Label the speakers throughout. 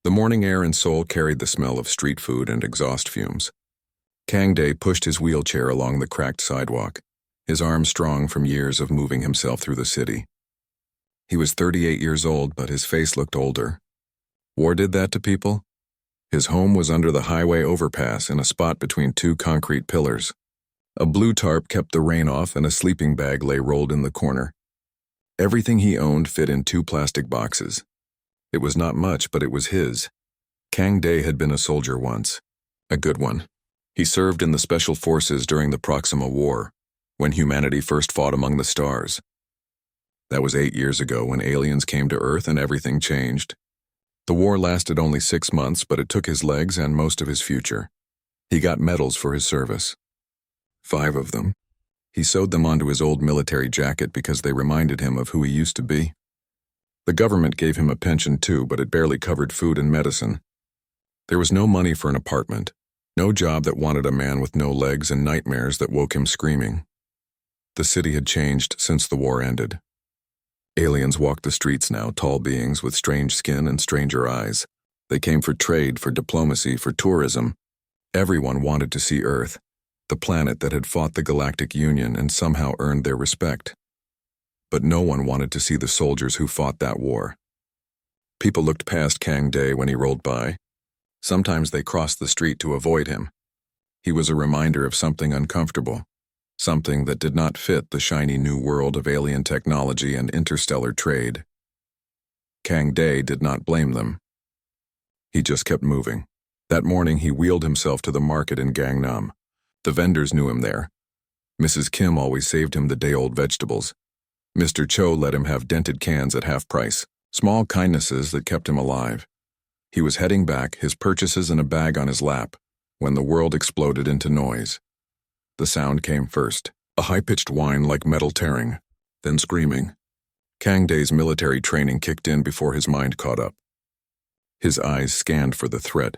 Speaker 1: The morning air in Seoul carried the smell of street food and exhaust fumes. Kang Dae pushed his wheelchair along the cracked sidewalk, his arms strong from years of moving himself through the city. He was 38 years old, but his face looked older. War did that to people? His home was under the highway overpass in a spot between two concrete pillars. A blue tarp kept the rain off and a sleeping bag lay rolled in the corner. Everything he owned fit in 2 plastic boxes. It was not much, but it was his. Kang Dae had been a soldier once. A good one. He served in the Special Forces during the Proxima War, when humanity first fought among the stars. That was 8 years ago when aliens came to Earth and everything changed. The war lasted only 6 months, but it took his legs and most of his future. He got medals for his service. 5 of them. He sewed them onto his old military jacket because they reminded him of who he used to be. The government gave him a pension too, but it barely covered food and medicine. There was no money for an apartment, no job that wanted a man with no legs, and nightmares that woke him screaming. The city had changed since the war ended. Aliens walked the streets now, tall beings with strange skin and stranger eyes. They came for trade, for diplomacy, for tourism. Everyone wanted to see Earth, the planet that had fought the Galactic Union and somehow earned their respect. But no one wanted to see the soldiers who fought that war. People looked past Kang Dae when he rolled by. Sometimes they crossed the street to avoid him. He was a reminder of something uncomfortable, something that did not fit the shiny new world of alien technology and interstellar trade. Kang Dae did not blame them. He just kept moving. That morning he wheeled himself to the market in Gangnam. The vendors knew him there. Mrs. Kim always saved him the day-old vegetables. Mr. Cho let him have dented cans at half price, small kindnesses that kept him alive. He was heading back, his purchases in a bag on his lap, when the world exploded into noise. The sound came first, a high-pitched whine like metal tearing, then screaming. Kang Dae's military training kicked in before his mind caught up. His eyes scanned for the threat,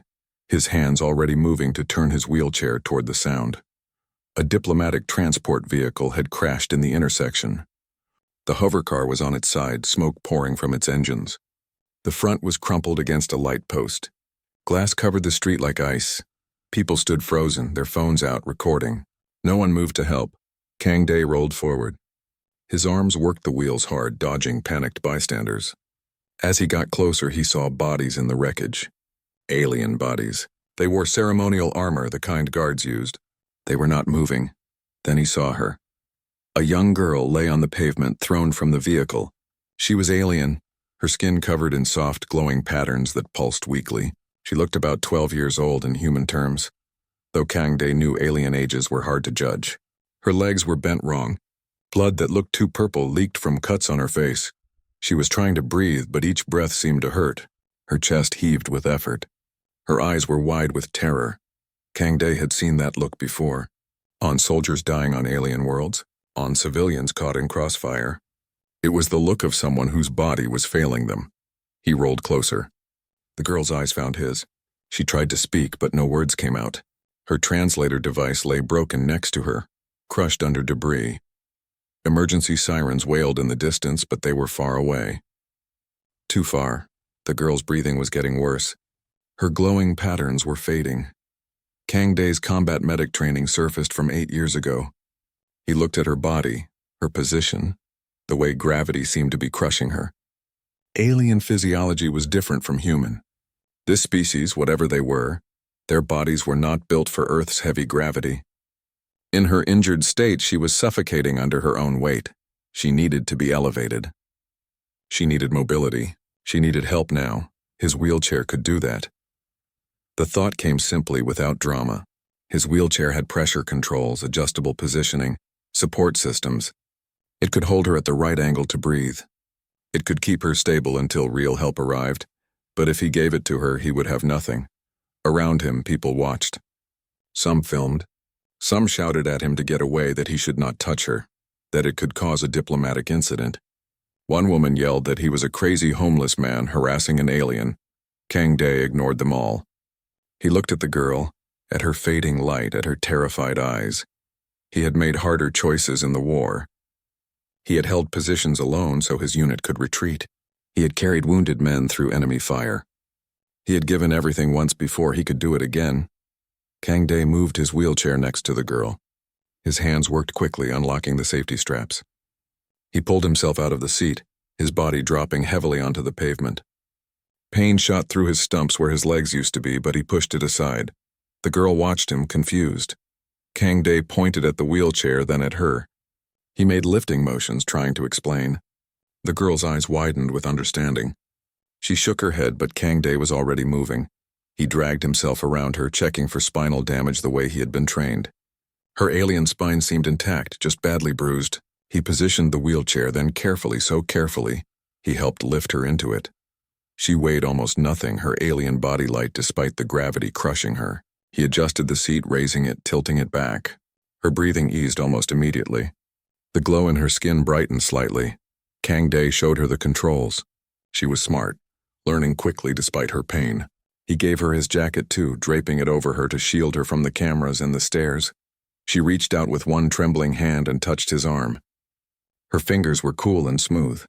Speaker 1: his hands already moving to turn his wheelchair toward the sound. A diplomatic transport vehicle had crashed in the intersection. The hovercar was on its side, smoke pouring from its engines. The front was crumpled against a light post. Glass covered the street like ice. People stood frozen, their phones out, recording. No one moved to help. Kang Dae rolled forward. His arms worked the wheels hard, dodging panicked bystanders. As he got closer, he saw bodies in the wreckage. Alien bodies. They wore ceremonial armor, the kind guards used. They were not moving. Then he saw her. A young girl lay on the pavement, thrown from the vehicle. She was alien, her skin covered in soft, glowing patterns that pulsed weakly. She looked about 12 years old in human terms, though Kang Dae knew alien ages were hard to judge. Her legs were bent wrong. Blood that looked too purple leaked from cuts on her face. She was trying to breathe, but each breath seemed to hurt. Her chest heaved with effort. Her eyes were wide with terror. Kang Dae had seen that look before. On soldiers dying on alien worlds. On civilians caught in crossfire. It was the look of someone whose body was failing them. He rolled closer. The girl's eyes found his. She tried to speak, but no words came out. Her translator device lay broken next to her, crushed under debris. Emergency sirens wailed in the distance, but they were far away. Too far. The girl's breathing was getting worse. Her glowing patterns were fading. Kang Dae's combat medic training surfaced from 8 years ago. He looked at her body, her position, the way gravity seemed to be crushing her. Alien physiology was different from human. This species, whatever they were, their bodies were not built for Earth's heavy gravity. In her injured state, she was suffocating under her own weight. She needed to be elevated. She needed mobility. She needed help now. His wheelchair could do that. The thought came simply, without drama. His wheelchair had pressure controls, adjustable positioning, support systems. It could hold her at the right angle to breathe. It could keep her stable until real help arrived, but if he gave it to her, he would have nothing. Around him, people watched. Some filmed. Some shouted at him to get away, that he should not touch her, that it could cause a diplomatic incident. One woman yelled that he was a crazy homeless man harassing an alien. Kang Dae ignored them all. He looked at the girl, at her fading light, at her terrified eyes. He had made harder choices in the war. He had held positions alone so his unit could retreat. He had carried wounded men through enemy fire. He had given everything once before, he could do it again. Kang Dae moved his wheelchair next to the girl. His hands worked quickly, unlocking the safety straps. He pulled himself out of the seat, his body dropping heavily onto the pavement. Pain shot through his stumps where his legs used to be, but he pushed it aside. The girl watched him, confused. Kang Dae pointed at the wheelchair, then at her. He made lifting motions, trying to explain. The girl's eyes widened with understanding. She shook her head, but Kang Dae was already moving. He dragged himself around her, checking for spinal damage the way he had been trained. Her alien spine seemed intact, just badly bruised. He positioned the wheelchair, then carefully, so carefully, he helped lift her into it. She weighed almost nothing, her alien body light despite the gravity crushing her. He adjusted the seat, raising it, tilting it back. Her breathing eased almost immediately. The glow in her skin brightened slightly. Kang Dae showed her the controls. She was smart, learning quickly despite her pain. He gave her his jacket too, draping it over her to shield her from the cameras and the stairs. She reached out with one trembling hand and touched his arm. Her fingers were cool and smooth.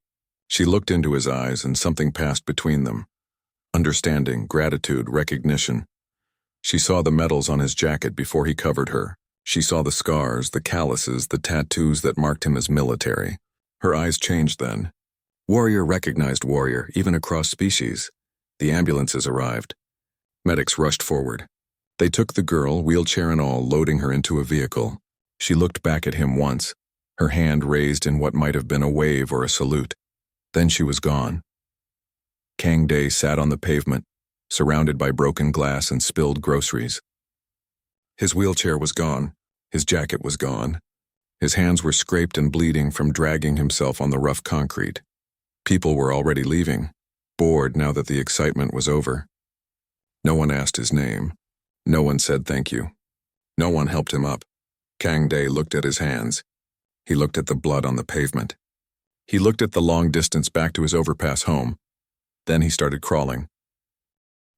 Speaker 1: She looked into his eyes, and something passed between them. Understanding, gratitude, recognition. She saw the medals on his jacket before he covered her. She saw the scars, the calluses, the tattoos that marked him as military. Her eyes changed then. Warrior recognized warrior, even across species. The ambulances arrived. Medics rushed forward. They took the girl, wheelchair and all, loading her into a vehicle. She looked back at him once, her hand raised in what might have been a wave or a salute. Then she was gone. Kang Dae sat on the pavement, surrounded by broken glass and spilled groceries. His wheelchair was gone. His jacket was gone. His hands were scraped and bleeding from dragging himself on the rough concrete. People were already leaving, bored now that the excitement was over. No one asked his name. No one said thank you. No one helped him up. Kang Dae looked at his hands. He looked at the blood on the pavement. He looked at the long distance back to his overpass home. Then he started crawling.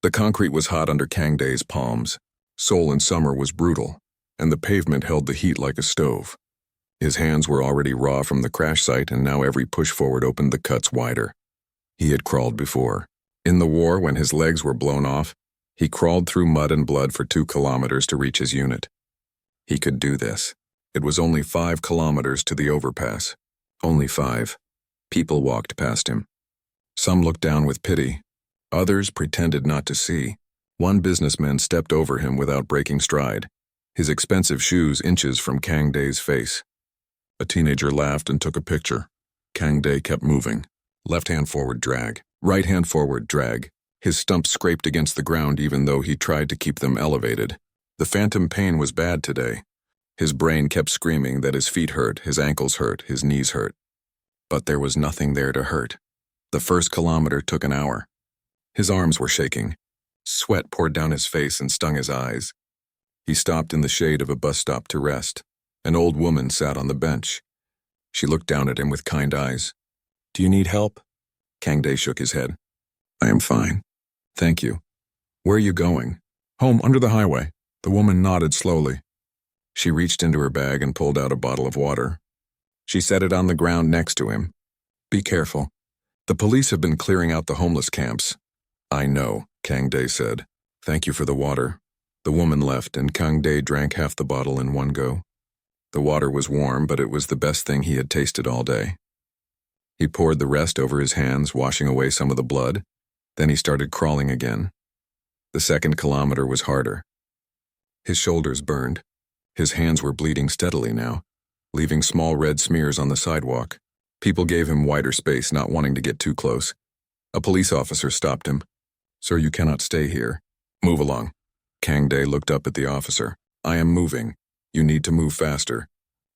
Speaker 1: The concrete was hot under Kang Dae's palms. Seoul in summer was brutal, and the pavement held the heat like a stove. His hands were already raw from the crash site, and now every push forward opened the cuts wider. He had crawled before. In the war, when his legs were blown off, he crawled through mud and blood for 2 kilometers to reach his unit. He could do this. It was only 5 kilometers to the overpass. Only 5. People walked past him. Some looked down with pity. Others pretended not to see. One businessman stepped over him without breaking stride, his expensive shoes inches from Kang Dae's face. A teenager laughed and took a picture. Kang Dae kept moving. Left hand forward drag. Right hand forward drag. His stumps scraped against the ground even though he tried to keep them elevated. The phantom pain was bad today. His brain kept screaming that his feet hurt, his ankles hurt, his knees hurt. But there was nothing there to hurt. The first kilometer took an hour. His arms were shaking. Sweat poured down his face and stung his eyes. He stopped in the shade of a bus stop to rest. An old woman sat on the bench. She looked down at him with kind eyes. "Do you need help?" Kang Dae shook his head. "I am fine. Thank you. Where are you going?" "Home, under the highway." The woman nodded slowly. She reached into her bag and pulled out a bottle of water. She set it on the ground next to him. "Be careful. The police have been clearing out the homeless camps." "I know," Kang Dae said. "Thank you for the water." The woman left, and Kang Dae drank half the bottle in one go. The water was warm, but it was the best thing he had tasted all day. He poured the rest over his hands, washing away some of the blood. Then he started crawling again. The second kilometer was harder. His shoulders burned. His hands were bleeding steadily now, leaving small red smears on the sidewalk. People gave him wider space, not wanting to get too close. A police officer stopped him. "Sir, you cannot stay here. Move along." Kang Dae looked up at the officer. "I am moving. You need to move faster.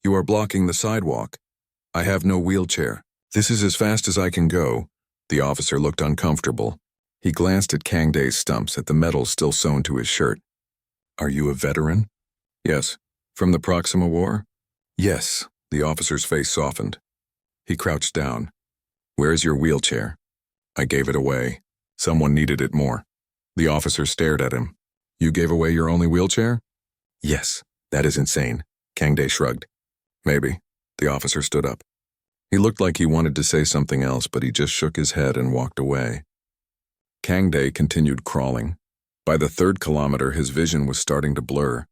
Speaker 1: You are blocking the sidewalk. I have no wheelchair. This is as fast as I can go." The officer looked uncomfortable. He glanced at Kang Dae's stumps, at the medals still sewn to his shirt. "Are you a veteran?" "Yes." "From the Proxima War?" "Yes." The officer's face softened. He crouched down. "Where is your wheelchair?" "I gave it away. Someone needed it more." The officer stared at him. "You gave away your only wheelchair?" "Yes. That is insane." Kang Dae shrugged. "Maybe." The officer stood up. He looked like he wanted to say something else, but he just shook his head and walked away. Kang Day continued crawling. By the 3rd kilometer, his vision was starting to blur.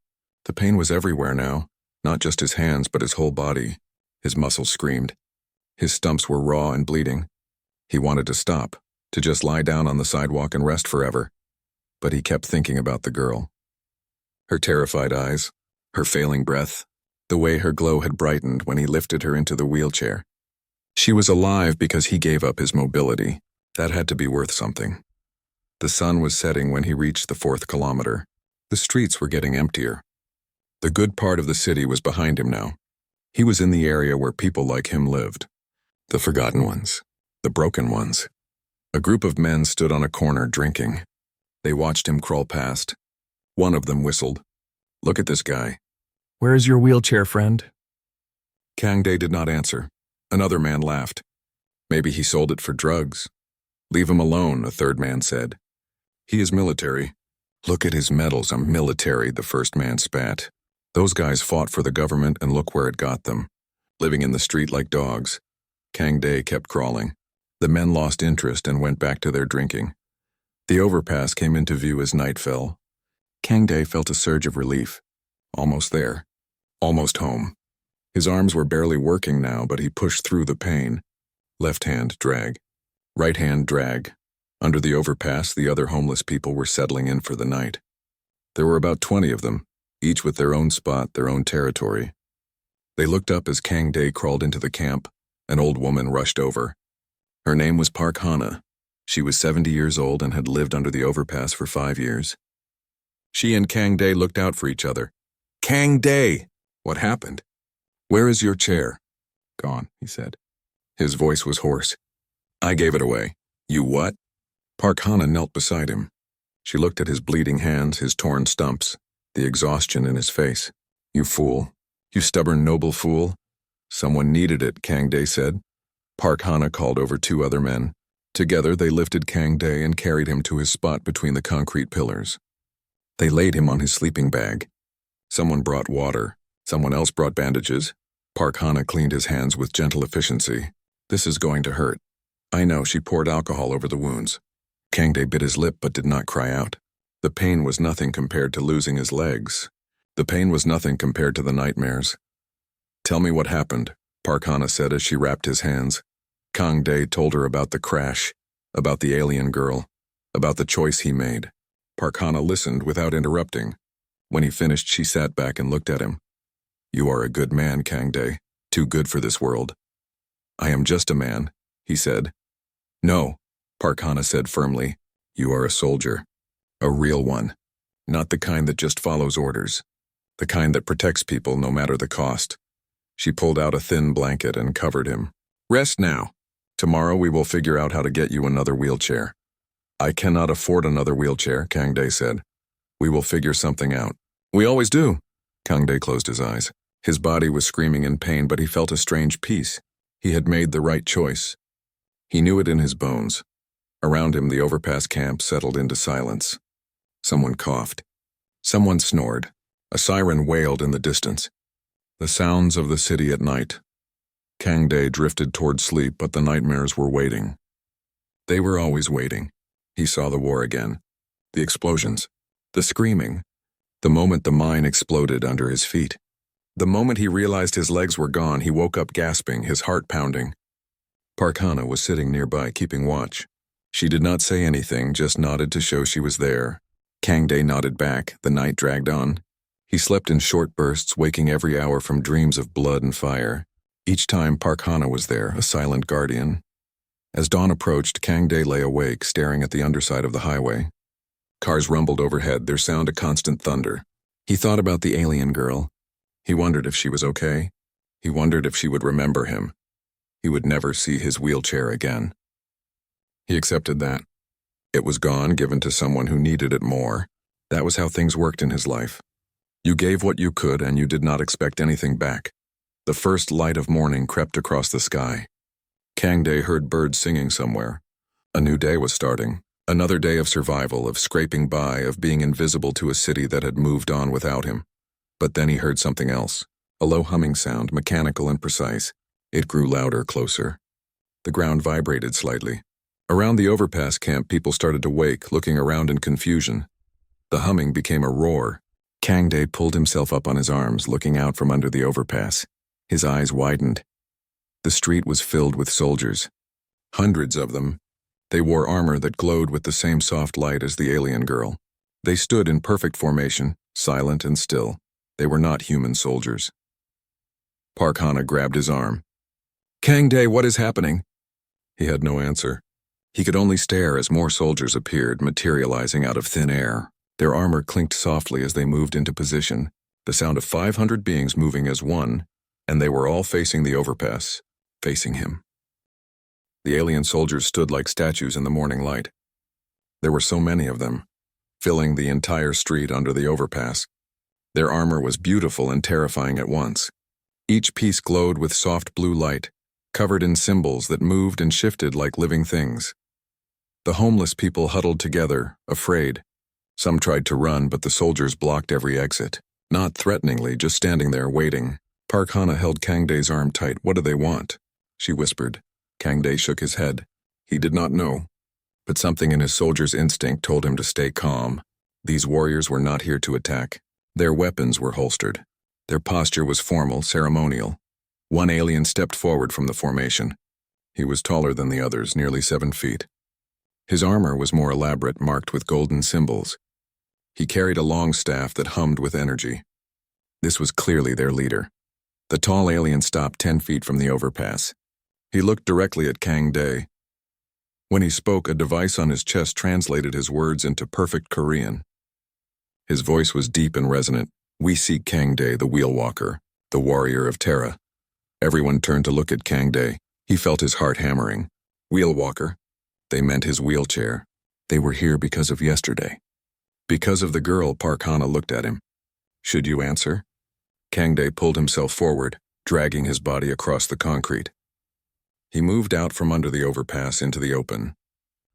Speaker 1: The pain was everywhere now, not just his hands but his whole body. His muscles screamed. His stumps were raw and bleeding. He wanted to stop, to just lie down on the sidewalk and rest forever. But he kept thinking about the girl. Her terrified eyes, her failing breath, the way her glow had brightened when he lifted her into the wheelchair. She was alive because he gave up his mobility. That had to be worth something. The sun was setting when he reached the 4th kilometer. The streets were getting emptier. The good part of the city was behind him now. He was in the area where people like him lived. The forgotten ones. The broken ones. A group of men stood on a corner drinking. They watched him crawl past. One of them whistled. "Look at this guy."
Speaker 2: "Where is your wheelchair, friend?"
Speaker 1: Kang Day did not answer. Another man laughed. "Maybe he sold it for drugs." "Leave him alone," a third man said. "He is military." "Look at his medals, I'm military," the first man spat. Those guys fought for the government and look where it got them. Living in the street like dogs. Kang Day kept crawling. The men lost interest and went back to their drinking. The overpass came into view as night fell. Kang Day felt a surge of relief. Almost there. Almost home. His arms were barely working now, but he pushed through the pain. Left hand, drag. Right hand, drag. Under the overpass, the other homeless people were settling in for the night. There were about 20 of them, each with their own spot, their own territory. They looked up as Kang Day crawled into the camp. An old woman rushed over. Her name was Park Hana. She was 70 years old and had lived under the overpass for 5 years. She and Kang Day looked out for each other. "Kang Day! What happened?" "Where is your chair?" "Gone," he said. His voice was hoarse. "I gave it away." "You what?" Park Hana knelt beside him. She looked at his bleeding hands, his torn stumps, the exhaustion in his face. "You fool. You stubborn noble fool." "Someone needed it," Kang Day said. Park Hana called over 2 other men. Together they lifted Kang Day and carried him to his spot between the concrete pillars. They laid him on his sleeping bag. Someone brought water. Someone else brought bandages. Park Hana cleaned his hands with gentle efficiency. "This is going to hurt." "I know," she poured alcohol over the wounds. Kang Day bit his lip but did not cry out. The pain was nothing compared to losing his legs. The pain was nothing compared to the nightmares. "Tell me what happened," Park Hana said as she wrapped his hands. Kang Day told her about the crash, about the alien girl, about the choice he made. Park Hana listened without interrupting. When he finished, she sat back and looked at him. "You are a good man, Kang Day, too good for this world." "I am just a man," he said. "No," Park Hana said firmly. "You are a soldier. A real one. Not the kind that just follows orders. The kind that protects people no matter the cost." She pulled out a thin blanket and covered him. "Rest now. Tomorrow we will figure out how to get you another wheelchair." "I cannot afford another wheelchair," Kang Day said. "We will figure something out." "We always do." Kang Day closed his eyes. His body was screaming in pain, but he felt a strange peace. He had made the right choice. He knew it in his bones. Around him, the overpass camp settled into silence. Someone coughed. Someone snored. A siren wailed in the distance. The sounds of the city at night. Kang Day drifted toward sleep, but the nightmares were waiting. They were always waiting. He saw the war again. The explosions. The screaming. The moment the mine exploded under his feet. The moment he realized his legs were gone, he woke up gasping, his heart pounding. Park Hana was sitting nearby, keeping watch. She did not say anything, just nodded to show she was there. Kang Day nodded back. The night dragged on. He slept in short bursts, waking every hour from dreams of blood and fire. Each time Park Hana was there, a silent guardian. As dawn approached, Kang Day lay awake, staring at the underside of the highway. Cars rumbled overhead, their sound a constant thunder. He thought about the alien girl. He wondered if she was okay. He wondered if she would remember him. He would never see his wheelchair again. He accepted that. It was gone, given to someone who needed it more. That was how things worked in his life. You gave what you could, and you did not expect anything back. The first light of morning crept across the sky. Kang Day heard birds singing somewhere. A new day was starting. Another day of survival, of scraping by, of being invisible to a city that had moved on without him. But then he heard something else. A low humming sound, mechanical and precise. It grew louder, closer. The ground vibrated slightly. Around the overpass camp, people started to wake, looking around in confusion. The humming became a roar. Kangday pulled himself up on his arms, looking out from under the overpass. His eyes widened. The street was filled with soldiers. Hundreds of them. They wore armor that glowed with the same soft light as the alien girl. They stood in perfect formation, silent and still. They were not human soldiers. Park Hana grabbed his arm. "Kangday, what is happening?" He had no answer. He could only stare as more soldiers appeared, materializing out of thin air. Their armor clinked softly as they moved into position, the sound of 500 beings moving as one, and they were all facing the overpass, facing him. The alien soldiers stood like statues in the morning light. There were so many of them, filling the entire street under the overpass. Their armor was beautiful and terrifying at once. Each piece glowed with soft blue light, covered in symbols that moved and shifted like living things. The homeless people huddled together, afraid. Some tried to run, but the soldiers blocked every exit. Not threateningly, just standing there, waiting. Park Hana held Kangday's arm tight. "What do they want?" she whispered. Kangday shook his head. He did not know, but something in his soldier's instinct told him to stay calm. These warriors were not here to attack. Their weapons were holstered. Their posture was formal, ceremonial. One alien stepped forward from the formation. He was taller than the others, nearly 7 feet. His armor was more elaborate, marked with golden symbols. He carried a long staff that hummed with energy. This was clearly their leader. The tall alien stopped 10 feet from the overpass. He looked directly at Kangday. When he spoke, a device on his chest translated his words into perfect Korean. His voice was deep and resonant. "We seek Kangday, the wheel walker, the warrior of Terra." Everyone turned to look at Kangday. He felt his heart hammering. Wheel walker? They meant his wheelchair. They were here because of yesterday. Because of the girl. Park Hana looked at him. "Should you answer?" Kangday pulled himself forward, dragging his body across the concrete. He moved out from under the overpass into the open.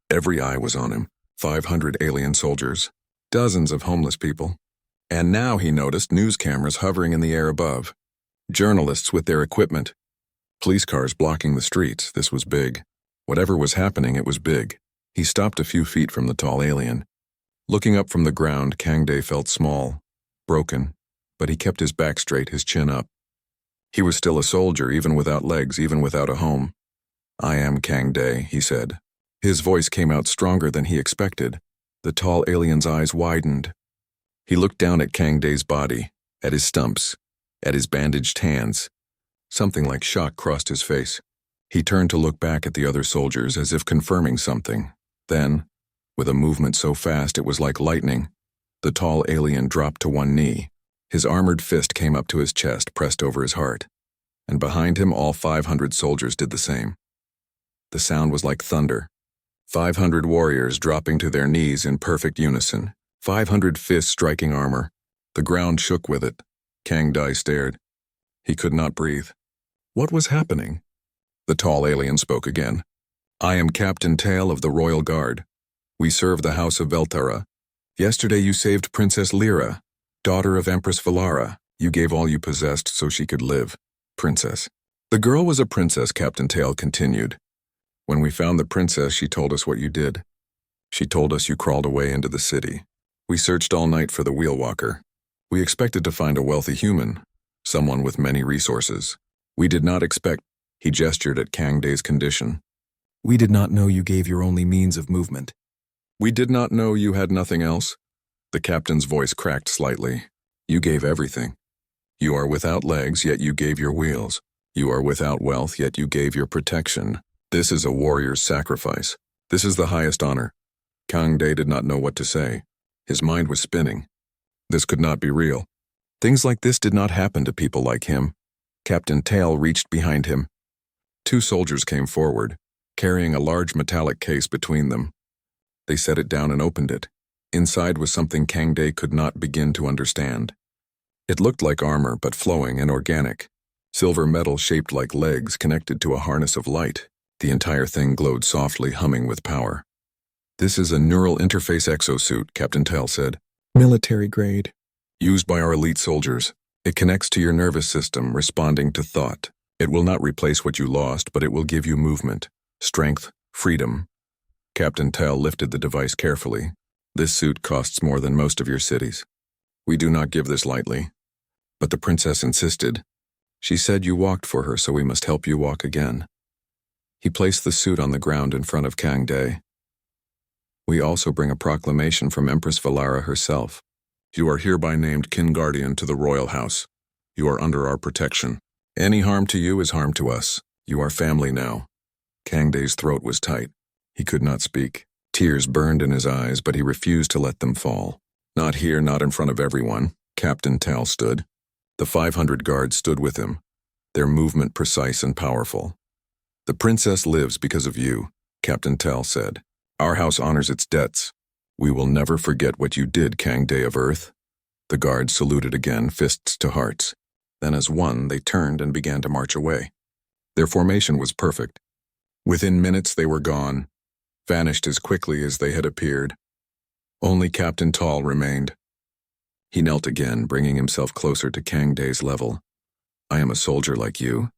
Speaker 1: Every eye was on him. 500 alien soldiers. Dozens of homeless people. And now he noticed news cameras hovering in the air above. Journalists with their equipment. Police cars blocking the streets. This was big. Whatever was happening, it was big. He stopped a few feet from the tall alien. Looking up from the ground, Kangday felt small, broken, but he kept his back straight, his chin up. He was still a soldier, even without legs, even without a home. "I am Kangday," he said. His voice came out stronger than he expected. The tall alien's eyes widened. He looked down at Kangday's body, at his stumps, at his bandaged hands. Something like shock crossed his face. He turned to look back at the other soldiers as if confirming something. Then, with a movement so fast it was like lightning, the tall alien dropped to one knee. His armored fist came up to his chest, pressed over his heart. And behind him, all 500 soldiers did the same. The sound was like thunder. 500 warriors dropping to their knees in perfect unison. 500 fists striking armor. The ground shook with it. Kangday stared. He could not breathe. What was happening? The tall alien spoke again. "I am Captain Tail of the Royal Guard. We serve the House of Veltara. Yesterday you saved Princess Lyra, daughter of Empress Valara. You gave all you possessed so she could live. Princess." "The girl was a princess," Captain Tail continued. "When we found the princess, she told us what you did. She told us you crawled away into the city. We searched all night for the wheel walker. We expected to find a wealthy human, someone with many resources. We did not expect—" He gestured at Kangday's condition. "We did not know you gave your only means of movement." "We did not know you had nothing else." The captain's voice cracked slightly. "You gave everything. You are without legs, yet you gave your wheels. You are without wealth, yet you gave your protection. This is a warrior's sacrifice. This is the highest honor." Kangday did not know what to say. His mind was spinning. This could not be real. Things like this did not happen to people like him. Captain Tail reached behind him. 2 soldiers came forward, carrying a large metallic case between them. They set it down and opened it. Inside was something Kangday could not begin to understand. It looked like armor, but flowing and organic. Silver metal shaped like legs connected to a harness of light. The entire thing glowed softly, humming with power. "This is a neural interface exosuit," Captain Tail said. "Military grade. Used by our elite soldiers. It connects to your nervous system, responding to thought. It will not replace what you lost, but it will give you movement, strength, freedom. Captain Tell lifted the device carefully. This suit costs more than most of your cities. We do not give this lightly. But the princess insisted. She said you walked for her, so we must help you walk again. He placed the suit on the ground in front of Kang Day. We also bring a proclamation from Empress Valara herself. You are hereby named Kin Guardian to the royal house. You are under our protection. Any harm to you is harm to us. You are family now. Kang Day's throat was tight. He could not speak. Tears burned in his eyes, but he refused to let them fall. Not here, not in front of everyone. Captain Tal stood. The 500 guards stood with him, their movement precise and powerful. The princess lives because of you, Captain Tal said. Our house honors its debts. We will never forget what you did, Kang Day of Earth. The guards saluted again, fists to hearts. Then as one, they turned and began to march away. Their formation was perfect. Within minutes they were gone, vanished as quickly as they had appeared. Only Captain Tall remained. He knelt again, bringing himself closer to Kang Day's level. I am a soldier like you,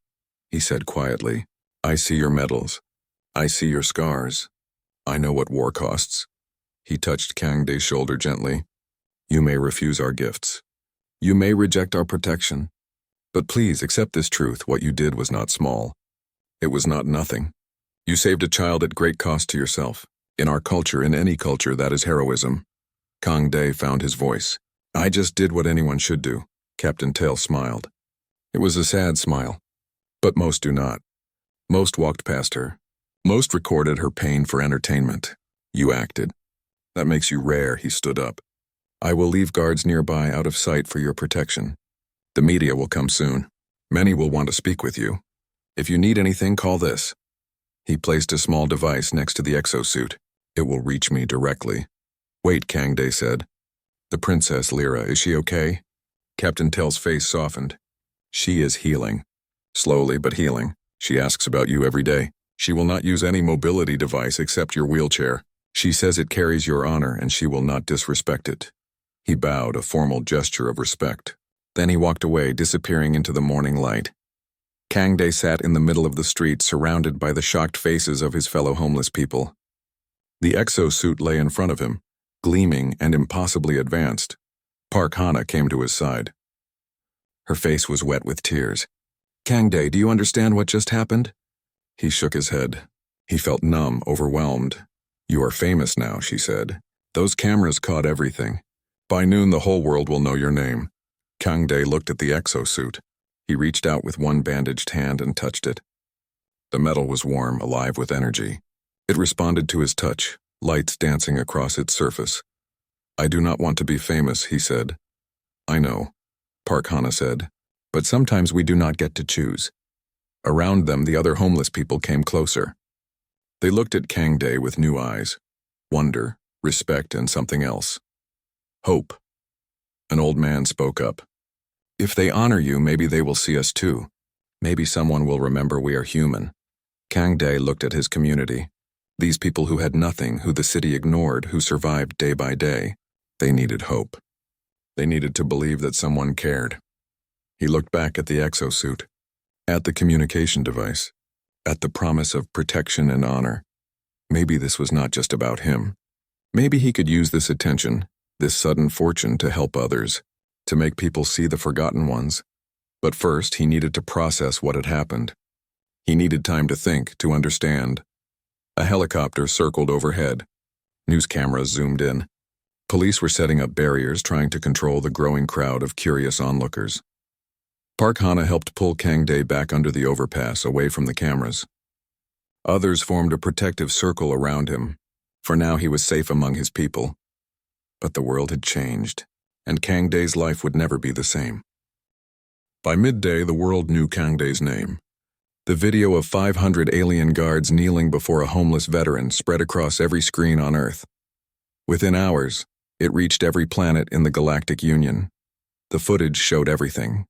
Speaker 1: he said quietly. I see your medals. I see your scars. I know what war costs. He touched Kang Day's shoulder gently. You may refuse our gifts. You may reject our protection. But please accept this truth, what you did was not small. It was not nothing. You saved a child at great cost to yourself. In our culture, in any culture, that is heroism. Kang Day found his voice. I just did what anyone should do. Captain Tail smiled. It was a sad smile. But most do not. Most walked past her. Most recorded her pain for entertainment. You acted. That makes you rare, he stood up. I will leave guards nearby out of sight for your protection. The media will come soon. Many will want to speak with you. If you need anything, call this. He placed a small device next to the exosuit. It will reach me directly. Wait, Kang Day said. The Princess Lyra, is she okay? Captain Tell's face softened. She is healing. Slowly, but healing. She asks about you every day. She will not use any mobility device except your wheelchair. She says it carries your honor and she will not disrespect it. He bowed, a formal gesture of respect. Then he walked away, disappearing into the morning light. Kang Day sat in the middle of the street, surrounded by the shocked faces of his fellow homeless people. The exosuit lay in front of him, gleaming and impossibly advanced. Park Hana came to his side. Her face was wet with tears. Kang Day, do you understand what just happened? He shook his head. He felt numb, overwhelmed. You are famous now, she said. Those cameras caught everything. By noon, the whole world will know your name. Kang Day looked at the exosuit. He reached out with one bandaged hand and touched it. The metal was warm, alive with energy. It responded to his touch, lights dancing across its surface. I do not want to be famous, he said. I know, Park Hana said, but sometimes we do not get to choose. Around them, the other homeless people came closer. They looked at Kang Day with new eyes, wonder, respect, and something else. Hope. An old man spoke up. If they honor you, maybe they will see us too. Maybe someone will remember we are human. Kang Day looked at his community. These people who had nothing, who the city ignored, who survived day by day. They needed hope. They needed to believe that someone cared. He looked back at the exosuit, at the communication device, at the promise of protection and honor. Maybe this was not just about him. Maybe he could use this attention, this sudden fortune, to help others, to make people see the forgotten ones. But first, he needed to process what had happened. He needed time to think, to understand. A helicopter circled overhead. News cameras zoomed in. Police were setting up barriers, trying to control the growing crowd of curious onlookers. Park Hana helped pull Kang Day back under the overpass, away from the cameras. Others formed a protective circle around him. For now, he was safe among his people. But the world had changed, and Kang Day's life would never be the same. By midday, the world knew Kang Day's name. The video of 500 alien guards kneeling before a homeless veteran spread across every screen on Earth. Within hours, it reached every planet in the Galactic Union. The footage showed everything.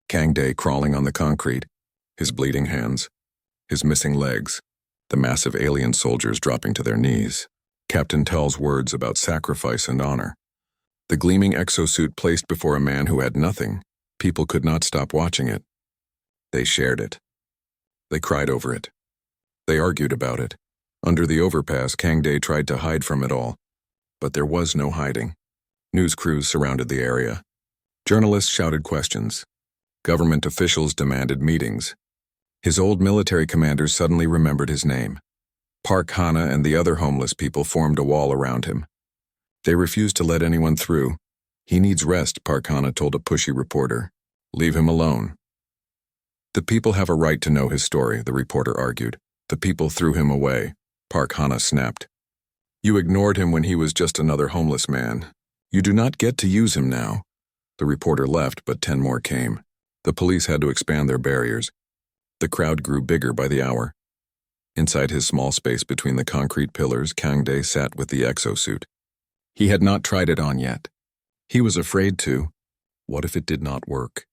Speaker 1: Kang Day crawling on the concrete, his bleeding hands, his missing legs, the massive alien soldiers dropping to their knees. Captain Tell's words about sacrifice and honor. The gleaming exosuit placed before a man who had nothing. People could not stop watching it. They shared it. They cried over it. They argued about it. Under the overpass, Kang Day tried to hide from it all, but there was no hiding. News crews surrounded the area. Journalists shouted questions. Government officials demanded meetings. His old military commanders suddenly remembered his name. Park Hana and the other homeless people formed a wall around him. They refused to let anyone through. "He needs rest," Park Hana told a pushy reporter. "Leave him alone." "The people have a right to know his story," the reporter argued. "The people threw him away," Park Hana snapped. "You ignored him when he was just another homeless man. You do not get to use him now." The reporter left, but 10 more came. The police had to expand their barriers. The crowd grew bigger by the hour. Inside his small space between the concrete pillars, Kang Day sat with the exosuit. He had not tried it on yet. He was afraid to. What if it did not work?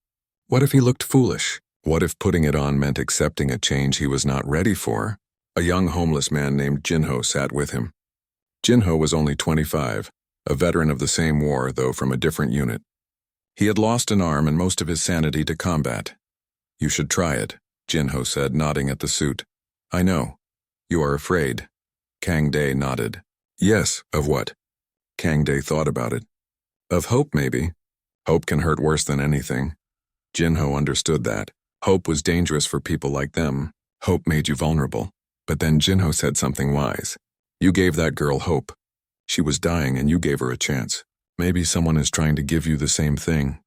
Speaker 1: What if he looked foolish? What if putting it on meant accepting a change he was not ready for? A young homeless man named Jinho sat with him. Jinho was only 25, a veteran of the same war, though from a different unit. He had lost an arm and most of his sanity to combat. "You should try it," Jinho said, nodding at the suit. "I know. You are afraid." Kang Day nodded. "Yes, of what?" Kang Day thought about it. "Of hope, maybe. Hope can hurt worse than anything." Jinho understood that. Hope was dangerous for people like them. Hope made you vulnerable. But then Jinho said something wise. "You gave that girl hope. She was dying and you gave her a chance. Maybe someone is trying to give you the same thing."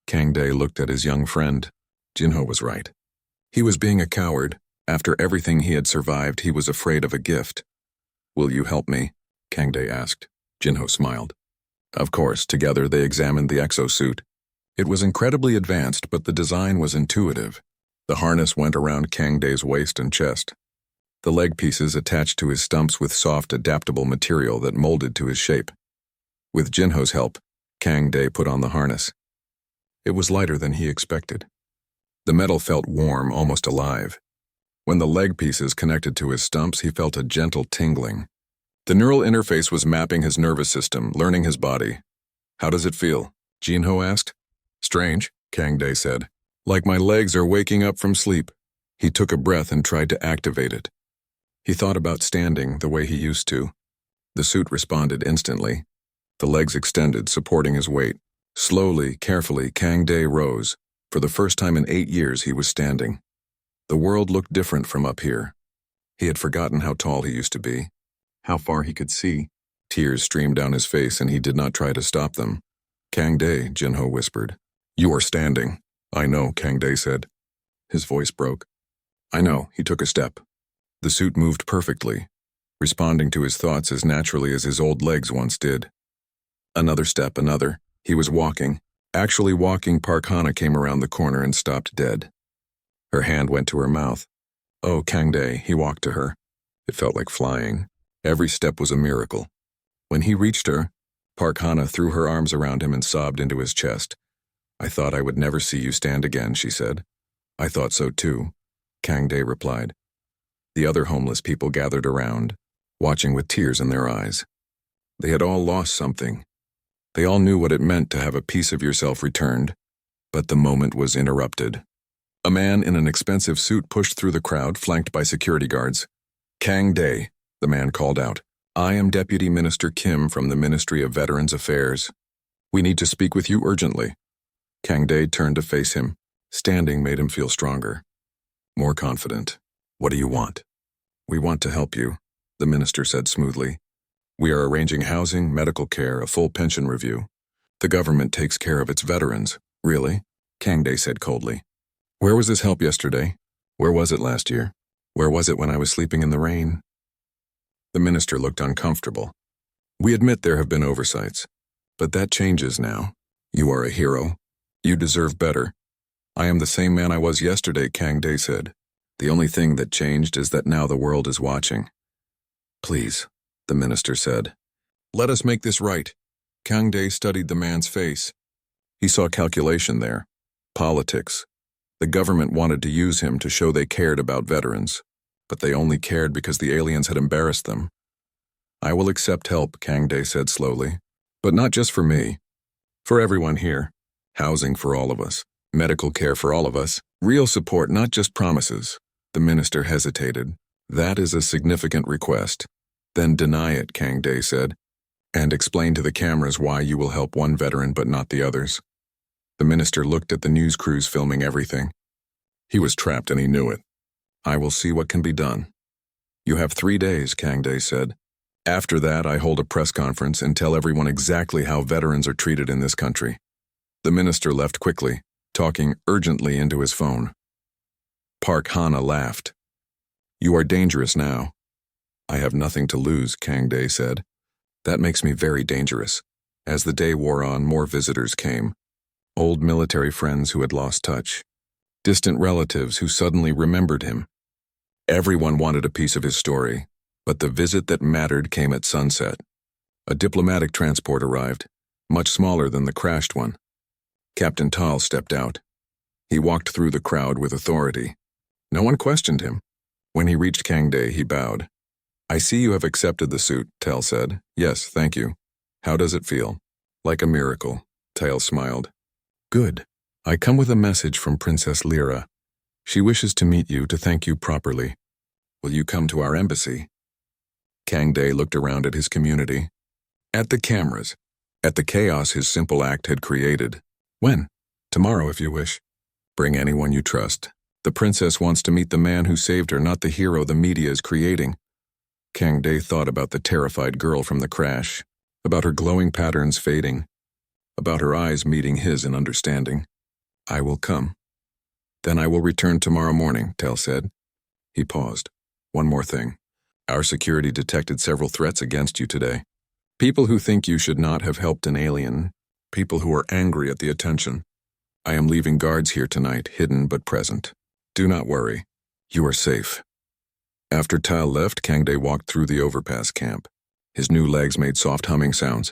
Speaker 1: Kang Day looked at his young friend. Jinho was right. He was being a coward. After everything he had survived, he was afraid of a gift. "Will you help me?" Kang Day asked. Jinho smiled. Of course, together they examined the exosuit. It was incredibly advanced, but the design was intuitive. The harness went around Kang Day's waist and chest. The leg pieces attached to his stumps with soft, adaptable material that molded to his shape. With Jinho's help, Kang Day put on the harness. It was lighter than he expected. The metal felt warm, almost alive. When the leg pieces connected to his stumps, he felt a gentle tingling. The neural interface was mapping his nervous system, learning his body. "How does it feel?" Jinho asked. "Strange," Kang Day said. "Like my legs are waking up from sleep." He took a breath and tried to activate it. He thought about standing the way he used to. The suit responded instantly. The legs extended, supporting his weight. Slowly, carefully, Kang Day rose. For the first time in 8 years, he was standing. The world looked different from up here. He had forgotten how tall he used to be, how far he could see. Tears streamed down his face, and he did not try to stop them. "Kang Day," Jinho whispered. "You are standing." "I know," Kang Day said. His voice broke. "I know." He took a step. The suit moved perfectly, responding to his thoughts as naturally as his old legs once did. Another step, another. He was walking. Actually walking. Park Hana came around the corner and stopped dead. Her hand went to her mouth. "Oh, Kang Day," he walked to her. It felt like flying. Every step was a miracle. When he reached her, Park Hana threw her arms around him and sobbed into his chest. "I thought I would never see you stand again," she said. "I thought so too," Kang Day replied. The other homeless people gathered around, watching with tears in their eyes. They had all lost something. They all knew what it meant to have a piece of yourself returned, but the moment was interrupted. A man in an expensive suit pushed through the crowd, flanked by security guards. "Kang Day," the man called out. "I am Deputy Minister Kim from the Ministry of Veterans Affairs. We need to speak with you urgently." Kang Day turned to face him. Standing made him feel stronger, more confident. "What do you want?" "We want to help you," the minister said smoothly. "We are arranging housing, medical care, a full pension review. The government takes care of its veterans." "Really?" Kang Day said coldly. "Where was this help yesterday? Where was it last year? Where was it when I was sleeping in the rain?" The minister looked uncomfortable. "We admit there have been oversights, but that changes now. You are a hero. You deserve better." "I am the same man I was yesterday," Kang Day said. "The only thing that changed is that now the world is watching." "Please," the minister said. "Let us make this right." Kang Day studied the man's face. He saw calculation there. Politics. The government wanted to use him to show they cared about veterans, but they only cared because the aliens had embarrassed them. "I will accept help," Kang Day said slowly. "But not just for me. For everyone here. Housing for all of us. Medical care for all of us. Real support, not just promises." The minister hesitated. That is a significant request. Then deny it, Kang Day said, and explain to the cameras why you will help one veteran but not the others. The minister looked at the news crews filming everything. He was trapped and he knew it. I will see what can be done. You have 3 days, Kang Day said. After that, I hold a press conference and tell everyone exactly how veterans are treated in this country. The minister left quickly, talking urgently into his phone. Park Hana laughed. You are dangerous now. I have nothing to lose, Kang Day said. That makes me very dangerous. As the day wore on, more visitors came. Old military friends who had lost touch. Distant relatives who suddenly remembered him. Everyone wanted a piece of his story, but the visit that mattered came at sunset. A diplomatic transport arrived, much smaller than the crashed one. Captain Tal stepped out. He walked through the crowd with authority. No one questioned him. When he reached Kang Day, he bowed. I see you have accepted the suit, Tal said. Yes, thank you. How does it feel? Like a miracle, Tal smiled. Good. I come with a message from Princess Lyra. She wishes to meet you to thank you properly. Will you come to our embassy? Kang Day looked around at his community. At the cameras. At the chaos his simple act had created. When? Tomorrow, if you wish. Bring anyone you trust. The princess wants to meet the man who saved her, not the hero the media is creating. Kang Day thought about the terrified girl from the crash, about her glowing patterns fading, about her eyes meeting his in understanding. I will come. Then I will return tomorrow morning, Tal said. He paused. One more thing. Our security detected several threats against you today. People who think you should not have helped an alien. People who are angry at the attention. I am leaving guards here tonight, hidden but present. Do not worry. You are safe. After Tal left, Kang Day walked through the overpass camp. His new legs made soft humming sounds.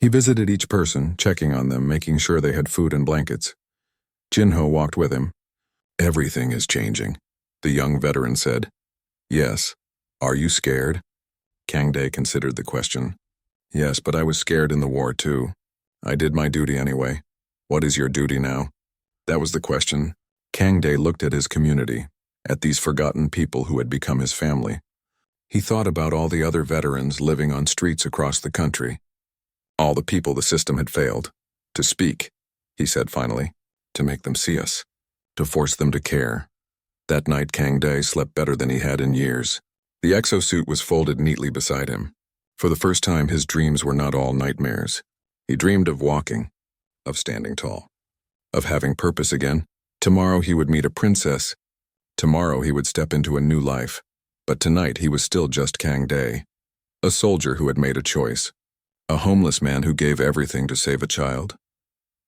Speaker 1: He visited each person, checking on them, making sure they had food and blankets. Jinho walked with him. Everything is changing, the young veteran said. Yes. Are you scared? Kang Day considered the question. Yes, but I was scared in the war too. I did my duty anyway. What is your duty now? That was the question. Kang Day looked at his community, at these forgotten people who had become his family. He thought about all the other veterans living on streets across the country. All the people the system had failed. To speak, he said finally, to make them see us, to force them to care. That night Kang Day slept better than he had in years. The exosuit was folded neatly beside him. For the first time his dreams were not all nightmares. He dreamed of walking, of standing tall, of having purpose again. Tomorrow he would meet a princess. Tomorrow he would step into a new life. But tonight he was still just Kang Day, a soldier who had made a choice, a homeless man who gave everything to save a child.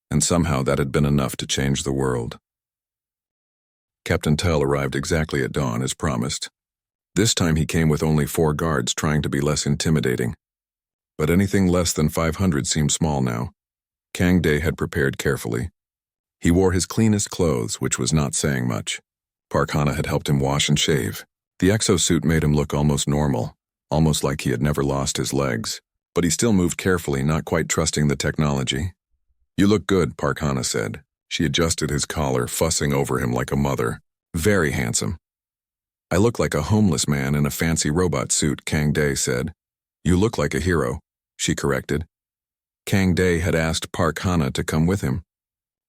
Speaker 1: And somehow that had been enough to change the world. Captain Tal arrived exactly at dawn as promised. This time he came with only 4 guards, trying to be less intimidating. But anything less than 500 seemed small now. Kang Day had prepared carefully. He wore his cleanest clothes, which was not saying much. Park Hana had helped him wash and shave. The exosuit made him look almost normal, almost like he had never lost his legs. But he still moved carefully, not quite trusting the technology. You look good, Park Hana said. She adjusted his collar, fussing over him like a mother. Very handsome. I look like a homeless man in a fancy robot suit, Kang Day said. You look like a hero, she corrected. Kang Day had asked Park Hana to come with him.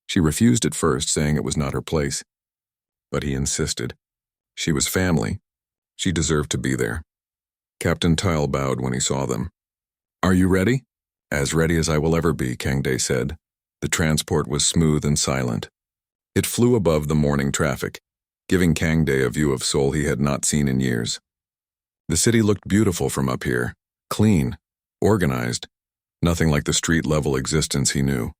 Speaker 1: She refused at first, saying it was not her place. But he insisted. She was family. She deserved to be there. Captain Tal bowed when he saw them. Are you ready? As ready as I will ever be, Kang Day said. The transport was smooth and silent. It flew above the morning traffic, giving Kang Day a view of Seoul he had not seen in years. The city looked beautiful from up here, clean, organized, nothing like the street-level existence he knew.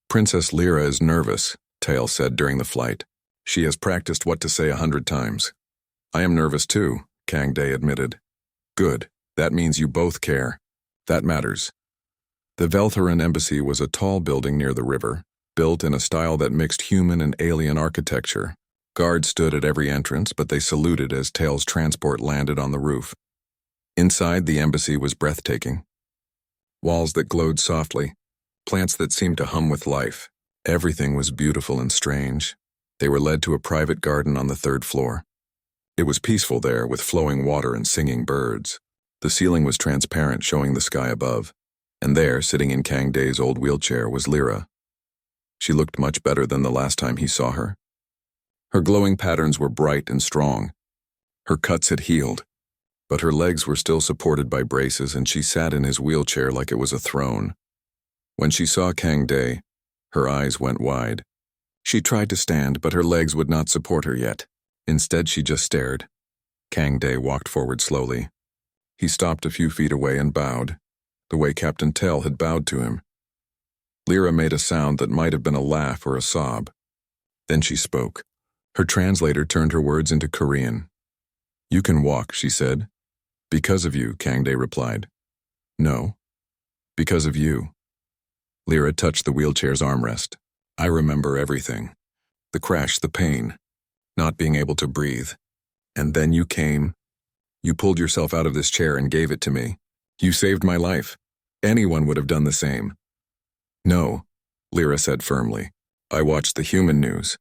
Speaker 1: Princess Lyra is nervous, Tal said during the flight. She has practiced what to say 100 times. I am nervous too, Kang Day admitted. Good, that means you both care. That matters. The Veltharan embassy was a tall building near the river, built in a style that mixed human and alien architecture. Guards stood at every entrance, but they saluted as Tal's transport landed on the roof. Inside, the embassy was breathtaking. Walls that glowed softly, plants that seemed to hum with life. Everything was beautiful and strange. They were led to a private garden on the 3rd floor. It was peaceful there, with flowing water and singing birds. The ceiling was transparent, showing the sky above. And there, sitting in Kang Dae's old wheelchair, was Lyra. She looked much better than the last time he saw her. Her glowing patterns were bright and strong. Her cuts had healed, but her legs were still supported by braces, and she sat in his wheelchair like it was a throne. When she saw Kang Dae, her eyes went wide. She tried to stand, but her legs would not support her yet. Instead, she just stared. Kang Dae walked forward slowly. He stopped a few feet away and bowed, the way Captain Tell had bowed to him. Lyra made a sound that might have been a laugh or a sob. Then she spoke. Her translator turned her words into Korean. "You can walk," she said. "Because of you," Kang Dae replied. "No. Because of you." Lyra touched the wheelchair's armrest. "I remember everything. The crash, the pain, not being able to breathe. And then you came. You pulled yourself out of this chair and gave it to me. You saved my life. Anyone would have done the same." "No," Lyra said firmly. "I watched the human news.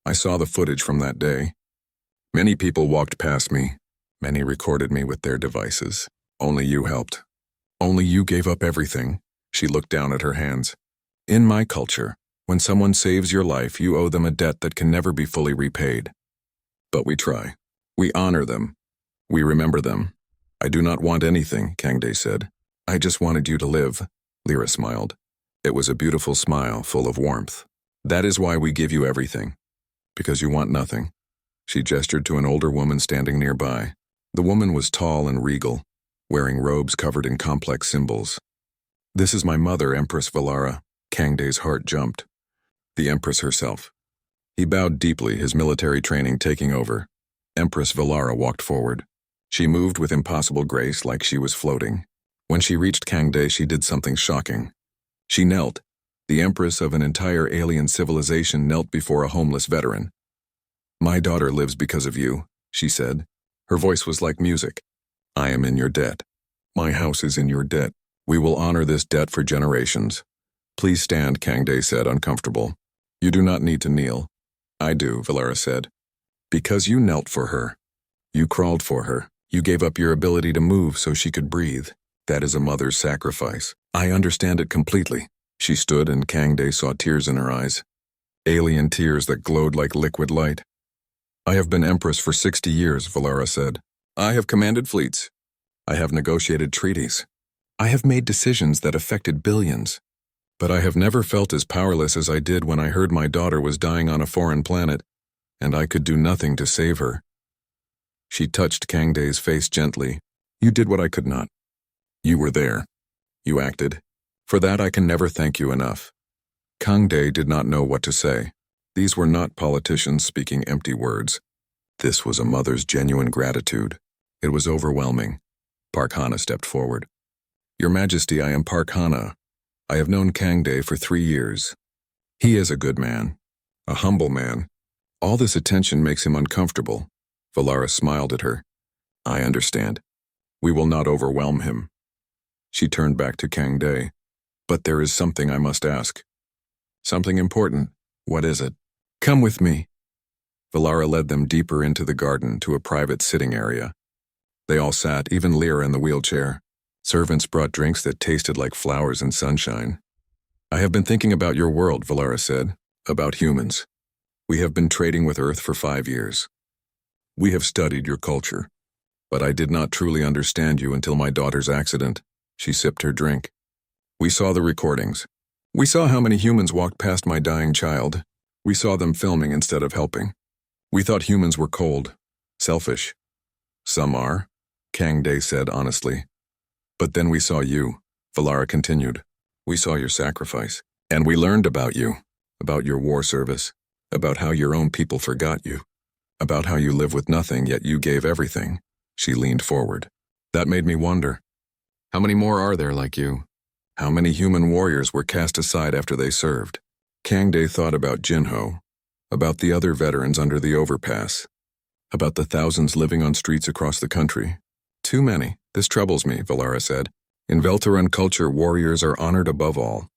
Speaker 1: I saw the footage from that day. Many people walked past me. Many recorded me with their devices. Only you helped. Only you gave up everything." She looked down at her hands. "In my culture, when someone saves your life, you owe them a debt that can never be fully repaid. But we try. We honor them. We remember them. I do not want anything," Kang Dae said. "I just wanted you to live." Lyra smiled. It was a beautiful smile, full of warmth. "That is why we give you everything. Because you want nothing." She gestured to an older woman standing nearby. The woman was tall and regal, wearing robes covered in complex symbols. "This is my mother, Empress Valara." Kang Dae's heart jumped. The Empress herself. He bowed deeply, his military training taking over. Empress Valara walked forward. She moved with impossible grace, like she was floating. When she reached Kang Dae, she did something shocking. She knelt. The Empress of an entire alien civilization knelt before a homeless veteran. "My daughter lives because of you," she said. Her voice was like music. "I am in your debt. My house is in your debt. We will honor this debt for generations." "Please stand," Kang Dae said, uncomfortable. "You do not need to kneel." "I do," Valara said. "Because you knelt for her. You crawled for her. You gave up your ability to move so she could breathe. That is a mother's sacrifice. I understand it completely." She stood, and Kang Dae saw tears in her eyes. Alien tears that glowed like liquid light. "I have been Empress for 60 years, Valara said. "I have commanded fleets. I have negotiated treaties. I have made decisions that affected billions. But I have never felt as powerless as I did when I heard my daughter was dying on a foreign planet, and I could do nothing to save her." She touched Kang Dae's face gently. "You did what I could not. You were there. You acted. For that I can never thank you enough." Kang Dae did not know what to say. These were not politicians speaking empty words. This was a mother's genuine gratitude. It was overwhelming. Park Hana stepped forward. "Your Majesty, I am Park Hana. I have known Kang Dae for 3 years. He is a good man. A humble man. All this attention makes him uncomfortable." Valara smiled at her. "I understand. We will not overwhelm him." She turned back to Kang Dae. "But there is something I must ask. Something important. What is it?" "Come with me." Valara led them deeper into the garden to a private sitting area. They all sat, even Lyra in the wheelchair. Servants brought drinks that tasted like flowers and sunshine. "I have been thinking about your world," Valara said. "About humans. We have been trading with Earth for 5 years. We have studied your culture. But I did not truly understand you until my daughter's accident." She sipped her drink. "We saw the recordings. We saw how many humans walked past my dying child. We saw them filming instead of helping. We thought humans were cold, selfish. Some are," Kang Dae said honestly. "But then we saw you," Valara continued. "We saw your sacrifice. And we learned about you, about your war service, about how your own people forgot you, about how you live with nothing yet you gave everything." She leaned forward. "That made me wonder. How many more are there like you? How many human warriors were cast aside after they served?" Kang Dae thought about Jinho, about the other veterans under the overpass, about the thousands living on streets across the country. "Too many. This troubles me," Valara said. "In Velteran culture, warriors are honored above all.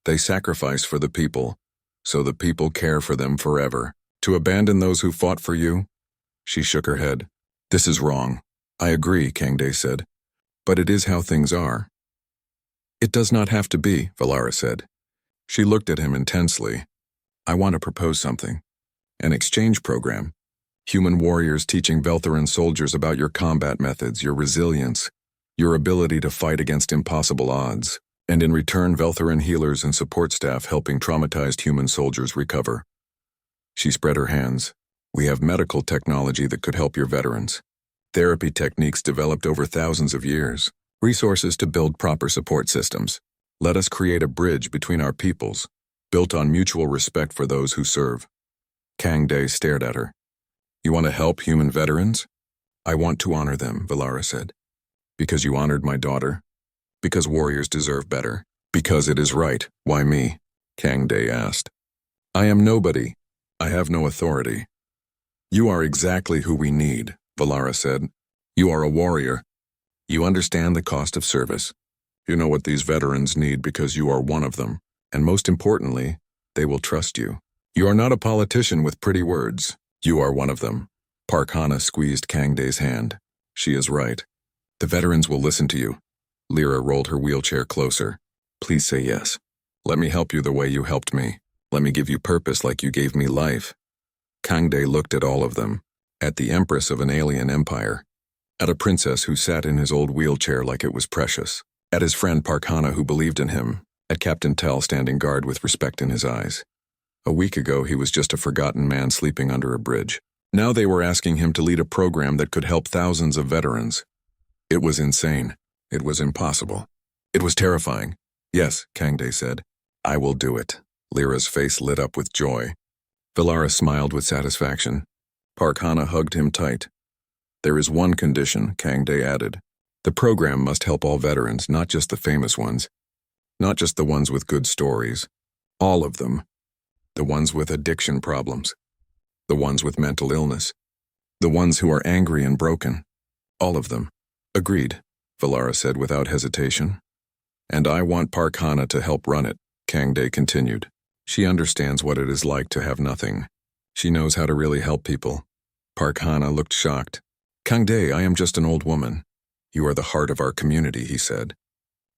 Speaker 1: They sacrifice for the people, so the people care for them forever. To abandon those who fought for you?" She shook her head. This is wrong. I agree, Kangday said. But it is how things are. It does not have to be, Valara said. She looked at him intensely. I want to propose something. An exchange program. Human warriors teaching Veltheran soldiers about your combat methods, your resilience, your ability to fight against impossible odds, and in return Veltheran healers and support staff helping traumatized human soldiers recover. She spread her hands. We have medical technology that could help your veterans. Therapy techniques developed over thousands of years. Resources to build proper support systems. Let us create a bridge between our peoples, built on mutual respect for those who serve. Kangday stared at her. You want to help human veterans? I want to honor them, Valara said. Because you honored my daughter? Because warriors deserve better. Because it is right. Why me? Kangday asked. I am nobody. I have no authority. You are exactly who we need, Valara said. You are a warrior. You understand the cost of service. You know what these veterans need because you are one of them. And most importantly, they will trust you. You are not a politician with pretty words. You are one of them. Parkhana squeezed Kangday's hand. She is right. The veterans will listen to you. Lyra rolled her wheelchair closer. Please say yes. Let me help you the way you helped me. Let me give you purpose like you gave me life. Kangday looked at all of them. At the empress of an alien empire. At a princess who sat in his old wheelchair like it was precious. At his friend Parkhana who believed in him. At Captain Tell standing guard with respect in his eyes. A week ago he was just a forgotten man sleeping under a bridge. Now they were asking him to lead a program that could help thousands of veterans. It was insane. It was impossible. It was terrifying. Yes, Kangday said. I will do it. Lyra's face lit up with joy. Valara smiled with satisfaction. Parkhana hugged him tight. There is one condition, Kangday added. The program must help all veterans, not just the famous ones. Not just the ones with good stories. All of them. The ones with addiction problems. The ones with mental illness. The ones who are angry and broken. All of them. Agreed, Valara said without hesitation. And I want Parkhana to help run it, Kangday continued. She understands what it is like to have nothing. She knows how to really help people. Parkhana looked shocked. Kangday, I am just an old woman. You are the heart of our community, he said.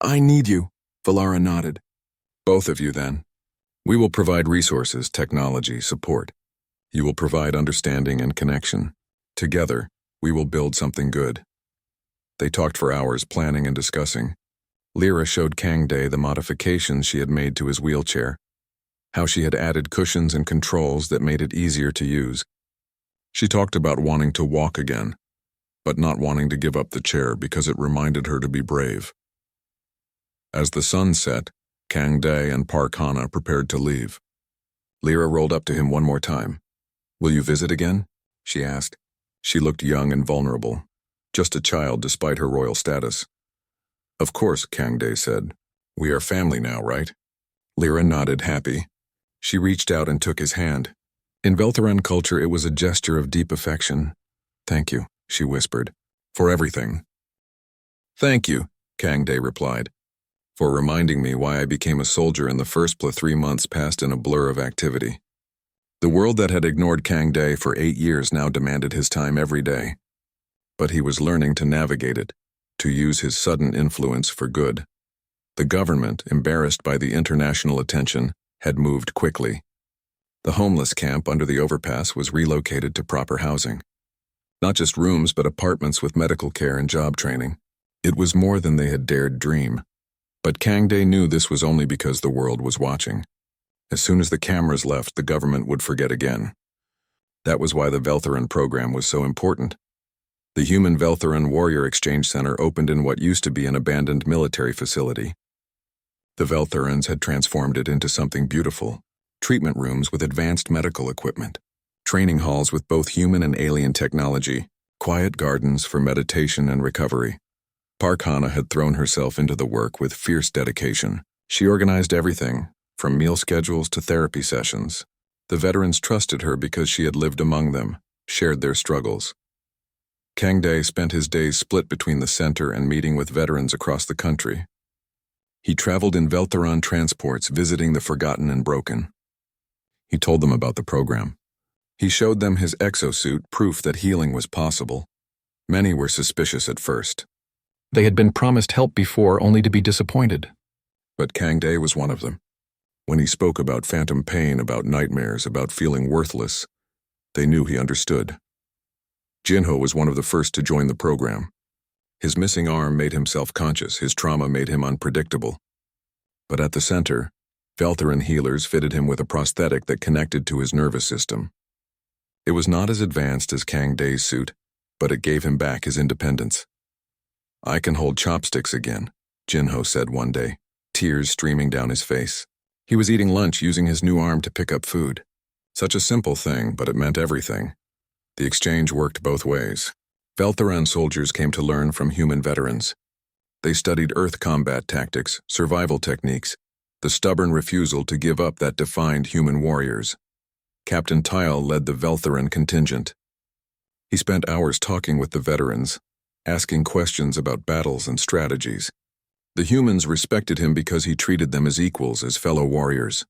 Speaker 1: I need you, Valara nodded. Both of you, then. We will provide resources, technology, support. You will provide understanding and connection. Together, we will build something good. They talked for hours, planning and discussing. Lyra showed Kangday the modifications she had made to his wheelchair, how she had added cushions and controls that made it easier to use. She talked about wanting to walk again, but not wanting to give up the chair because it reminded her to be brave. As the sun set, Kangday and Parkhana prepared to leave. Lyra rolled up to him one more time. Will you visit again? She asked. She looked young and vulnerable, just a child despite her royal status. Of course, Kangday said. We are family now, right? Lyra nodded, happy. She reached out and took his hand. In Veltheran culture, it was a gesture of deep affection. Thank you, she whispered. For everything. Thank you, Kangday replied. For reminding me why I became a soldier in the first 3 months passed in a blur of activity. The world that had ignored Kangday for 8 years now demanded his time every day. But he was learning to navigate it, to use his sudden influence for good. The government, embarrassed by the international attention, had moved quickly. The homeless camp under the overpass was relocated to proper housing. Not just rooms, but apartments with medical care and job training. It was more than they had dared dream. But Kangday knew this was only because the world was watching. As soon as the cameras left, the government would forget again. That was why the Veltheran program was so important. The Human Veltheran Warrior Exchange Center opened in what used to be an abandoned military facility. The Veltherans had transformed it into something beautiful. Treatment rooms with advanced medical equipment. Training halls with both human and alien technology. Quiet gardens for meditation and recovery. Parkhana had thrown herself into the work with fierce dedication. She organized everything, from meal schedules to therapy sessions. The veterans trusted her because she had lived among them, shared their struggles. Kangday spent his days split between the center and meeting with veterans across the country. He traveled in Veltheran transports, visiting the forgotten and broken. He told them about the program. He showed them his exosuit, proof that healing was possible. Many were suspicious at first,
Speaker 2: They had been promised help before only to be disappointed.
Speaker 1: but Kang Day was one of them. When he spoke about phantom pain, about nightmares, about feeling worthless, they knew he understood. Jinho was one of the first to join the program. His missing arm made him self-conscious, his trauma made him unpredictable. But at the center, Veltheran healers fitted him with a prosthetic that connected to his nervous system. It was not as advanced as Kang Day's suit, but it gave him back his independence. "I can hold chopsticks again," Jinho said one day, tears streaming down his face. He was eating lunch using his new arm to pick up food. Such a simple thing, but it meant everything. The exchange worked both ways. Veltheran soldiers came to learn from human veterans. They studied Earth combat tactics, survival techniques, the stubborn refusal to give up that defined human warriors. Captain Tyle led the Veltheran contingent. He spent hours talking with the veterans, asking questions about battles and strategies. The humans respected him because he treated them as equals, as fellow warriors.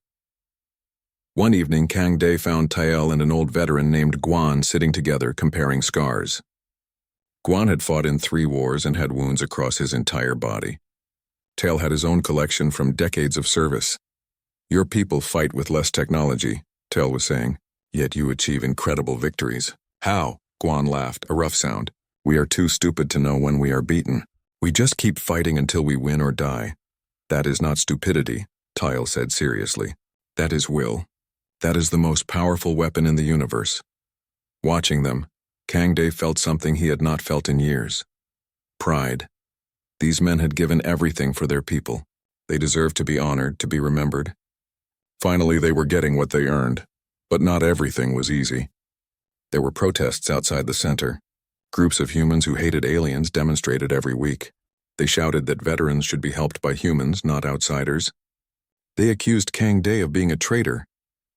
Speaker 1: One evening, Kang Day found Tyle and an old veteran named Guan sitting together comparing scars. Guan had fought in 3 wars and had wounds across his entire body. Tyle had his own collection from decades of service. "Your people fight with less technology," Tyle was saying, "yet you achieve incredible victories." "How?" Guan laughed, a rough sound. "We are too stupid to know when we are beaten. We just keep fighting until we win or die." "That is not stupidity," Tyle said seriously. "That is will. That is the most powerful weapon in the universe." Watching them, Kang Day felt something he had not felt in years. Pride. These men had given everything for their people. They deserved to be honored, to be remembered. Finally, they were getting what they earned, but not everything was easy. There were protests outside the center. Groups of humans who hated aliens demonstrated every week. They shouted that veterans should be helped by humans, not outsiders. They accused Kang Day of being a traitor.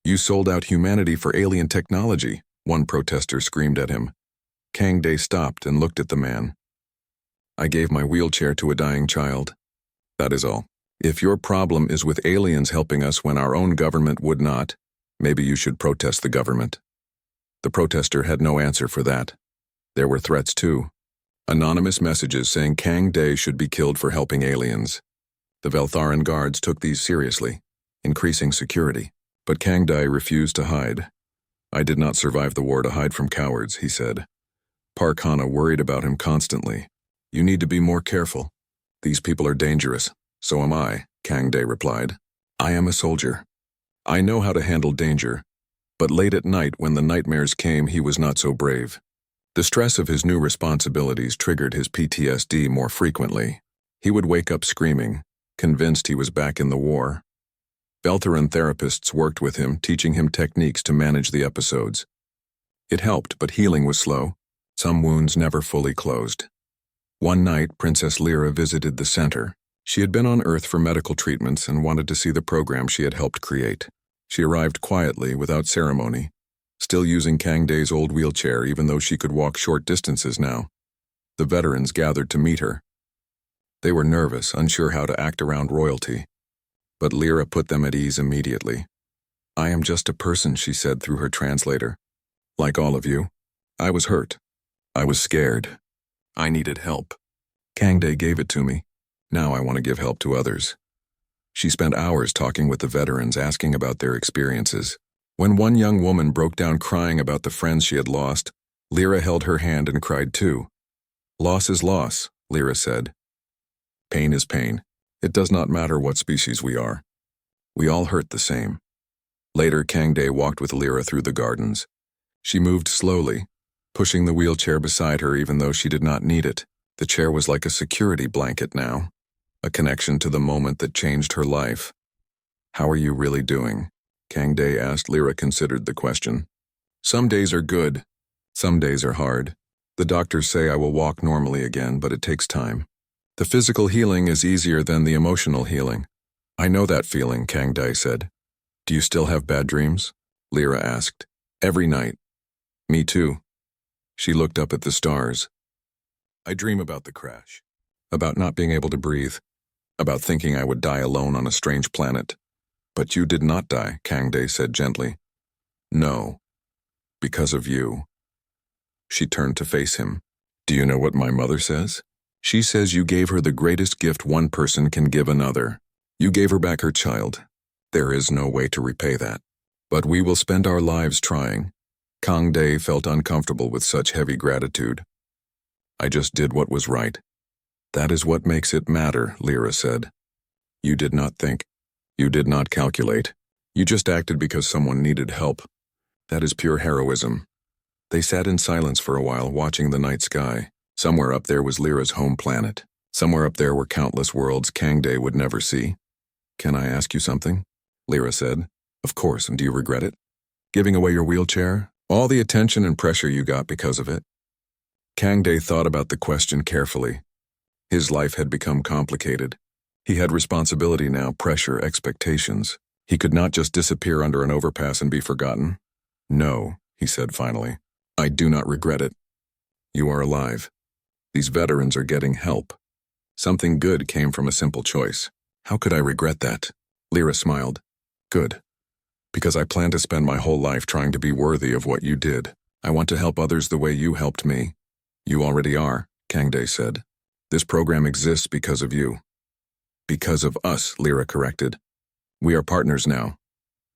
Speaker 1: "You sold out humanity for alien technology," one protester screamed at him. Kang Day stopped and looked at the man. "I gave my wheelchair to a dying child. That is all. If your problem is with aliens helping us when our own government would not, maybe you should protest the government." The protester had no answer for that. There were threats too. Anonymous messages saying Kang Day should be killed for helping aliens. The Veltharan guards took these seriously, increasing security. But Kang Day refused to hide. "I did not survive the war to hide from cowards," he said. Park Hana worried about him constantly. "You need to be more careful. These people are dangerous. So am I," Kang Day replied. "I am a soldier. I know how to handle danger." But late at night, when the nightmares came, he was not so brave. The stress of his new responsibilities triggered his PTSD more frequently. He would wake up screaming, convinced he was back in the war. Veltheran therapists worked with him, teaching him techniques to manage the episodes. It helped, but healing was slow. Some wounds never fully closed. One night, Princess Lyra visited the center. She had been on Earth for medical treatments and wanted to see the program she had helped create. She arrived quietly, without ceremony, still using Kang Day's old wheelchair even though she could walk short distances now. The veterans gathered to meet her. They were nervous, unsure how to act around royalty. But Lyra put them at ease immediately. "I am just a person," she said through her translator. "Like all of you. I was hurt. I was scared. I needed help. Kang Day gave it to me. Now I want to give help to others." She spent hours talking with the veterans, asking about their experiences. When one young woman broke down crying about the friends she had lost, Lyra held her hand and cried too. "Loss is loss," Lyra said. "Pain is pain. It does not matter what species we are. We all hurt the same." Later, Kang Day walked with Lyra through the gardens. She moved slowly, pushing the wheelchair beside her even though she did not need it. The chair was like a security blanket now, a connection to the moment that changed her life. "How are you really doing?" Kang Day asked. Lyra considered the question. "Some days are good. Some days are hard. The doctors say I will walk normally again, but it takes time. The physical healing is easier than the emotional healing." "I know that feeling," Kang Day said. "Do you still have bad dreams?" Lyra asked. "Every night." "Me too." She looked up at the stars. "I dream about the crash, about not being able to breathe, about thinking I would die alone on a strange planet." "But you did not die," Kang Day said gently. "No, because of you." She turned to face him. Do you know what my mother says? She says you gave her the greatest gift one person can give another. You gave her back her child. There is no way to repay that. But we will spend our lives trying. Kang Dae felt uncomfortable with such heavy gratitude. I just did what was right. That is what makes it matter, Lyra said. You did not think. You did not calculate. You just acted because someone needed help. That is pure heroism. They sat in silence for a while, watching the night sky. Somewhere up there was Lyra's home planet. Somewhere up there were countless worlds Kang Dae would never see. Can I ask you something? Lyra said. Of course, and do you regret it? Giving away your wheelchair? All the attention and pressure you got because of it? Kang Dae thought about the question carefully. His life had become complicated. He had responsibility now, pressure, expectations. He could not just disappear under an overpass and be forgotten. No, he said finally. I do not regret it. You are alive. These veterans are getting help. Something good came from a simple choice. How could I regret that? Lyra smiled. Good. Because I plan to spend my whole life trying to be worthy of what you did. I want to help others the way you helped me. You already are, Kang Dae said. This program exists because of you. Because of us, Lyra corrected. We are partners now.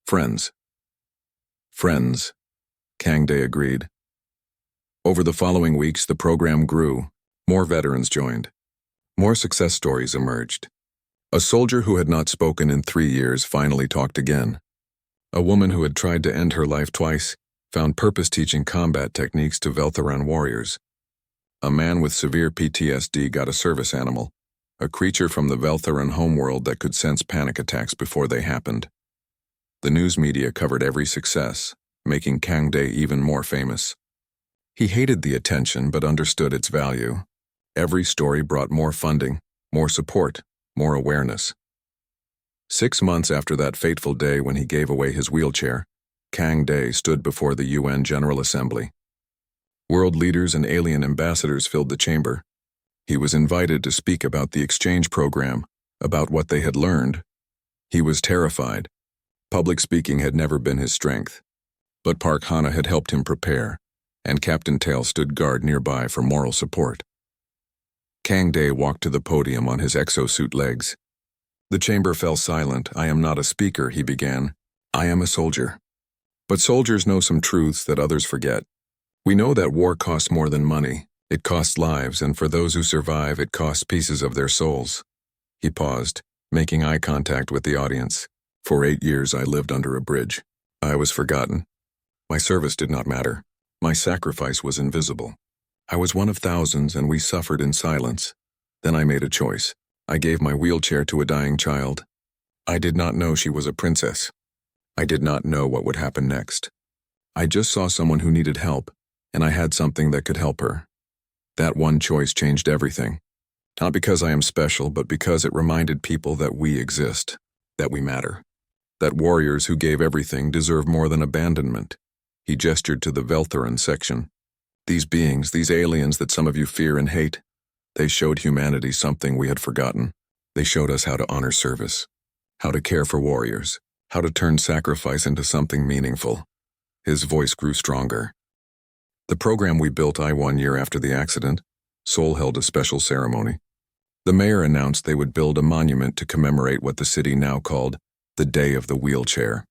Speaker 1: Friends. Friends, Kang Dae agreed. Over the following weeks, the program grew. More veterans joined. More success stories emerged. A soldier who had not spoken in 3 years finally talked again. A woman who had tried to end her life twice found purpose teaching combat techniques to Veltharan warriors. A man with severe PTSD got a service animal, a creature from the Veltharan homeworld that could sense panic attacks before they happened. The news media covered every success, making Kang Dae even more famous. He hated the attention but understood its value. Every story brought more funding, more support, more awareness. 6 months after that fateful day when he gave away his wheelchair, Kang Dae stood before the UN General Assembly. World leaders and alien ambassadors filled the chamber. He was invited to speak about the exchange program, about what they had learned. He was terrified. Public speaking had never been his strength. But Park Hana had helped him prepare, and Captain Tail stood guard nearby for moral support. Kang Dae walked to the podium on his exosuit legs. The chamber fell silent. I am not a speaker, he began. I am a soldier. But soldiers know some truths that others forget. We know that war costs more than money. It costs lives, and for those who survive, it costs pieces of their souls. He paused, making eye contact with the audience. For 8 years, I lived under a bridge. I was forgotten. My service did not matter. My sacrifice was invisible. I was one of thousands, and we suffered in silence. Then I made a choice. I gave my wheelchair to a dying child. I did not know she was a princess. I did not know what would happen next. I just saw someone who needed help, and I had something that could help her. That one choice changed everything. Not because I am special, but because it reminded people that we exist, that we matter, that warriors who gave everything deserve more than abandonment. He gestured to the Veltharan section. These beings, these aliens that some of you fear and hate, they showed humanity something we had forgotten. They showed us how to honor service, how to care for warriors, how to turn sacrifice into something meaningful. His voice grew stronger. The program we built 1 year after the accident, Seoul held a special ceremony. The mayor announced they would build a monument to commemorate what the city now called the Day of the Wheelchair.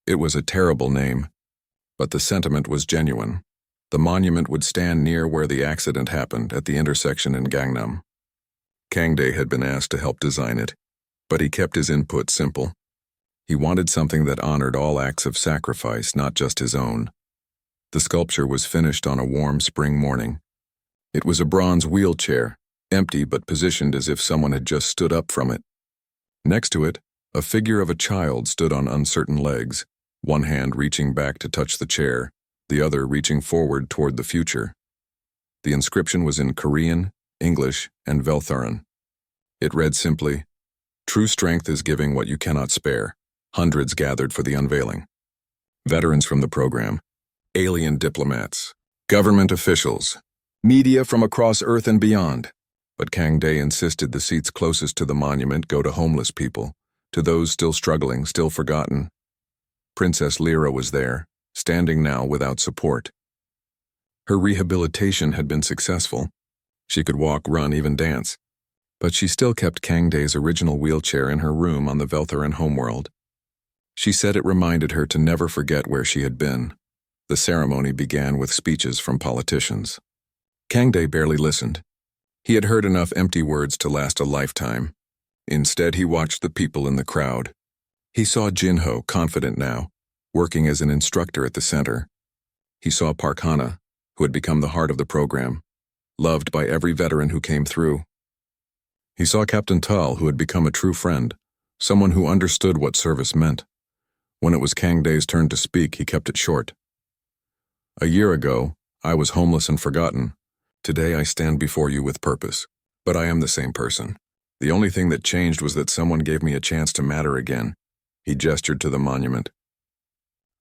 Speaker 1: It was a terrible name, but the sentiment was genuine. The monument would stand near where the accident happened at the intersection in Gangnam. Kang Dae had been asked to help design it, but he kept his input simple. He wanted something that honored all acts of sacrifice, not just his own. The sculpture was finished on a warm spring morning. It was a bronze wheelchair, empty but positioned as if someone had just stood up from it. Next to it, a figure of a child stood on uncertain legs, one hand reaching back to touch the chair, the other reaching forward toward the future. The inscription was in Korean, English, and Veltharan. It read simply, "True strength is giving what you cannot spare." Hundreds gathered for the unveiling. Veterans from the program, alien diplomats, government officials, media from across Earth and beyond. But Kang Dae insisted the seats closest to the monument go to homeless people, to those still struggling, still forgotten. Princess Lyra was there, standing now without support. Her rehabilitation had been successful. She could walk, run, even dance. But she still kept Kangdae's original wheelchair in her room on the Veltheran homeworld. She said it reminded her to never forget where she had been. The ceremony began with speeches from politicians. Kangdae barely listened. He had heard enough empty words to last a lifetime. Instead, he watched the people in the crowd. He saw Jinho, confident now, working as an instructor at the center. He saw Park Hana, who had become the heart of the program, loved by every veteran who came through. He saw Captain Tal, who had become a true friend, someone who understood what service meant. When it was Kangdae's turn to speak, he kept it short. A year ago, I was homeless and forgotten. Today I stand before you with purpose. But I am the same person. The only thing that changed was that someone gave me a chance to matter again. He gestured to the monument.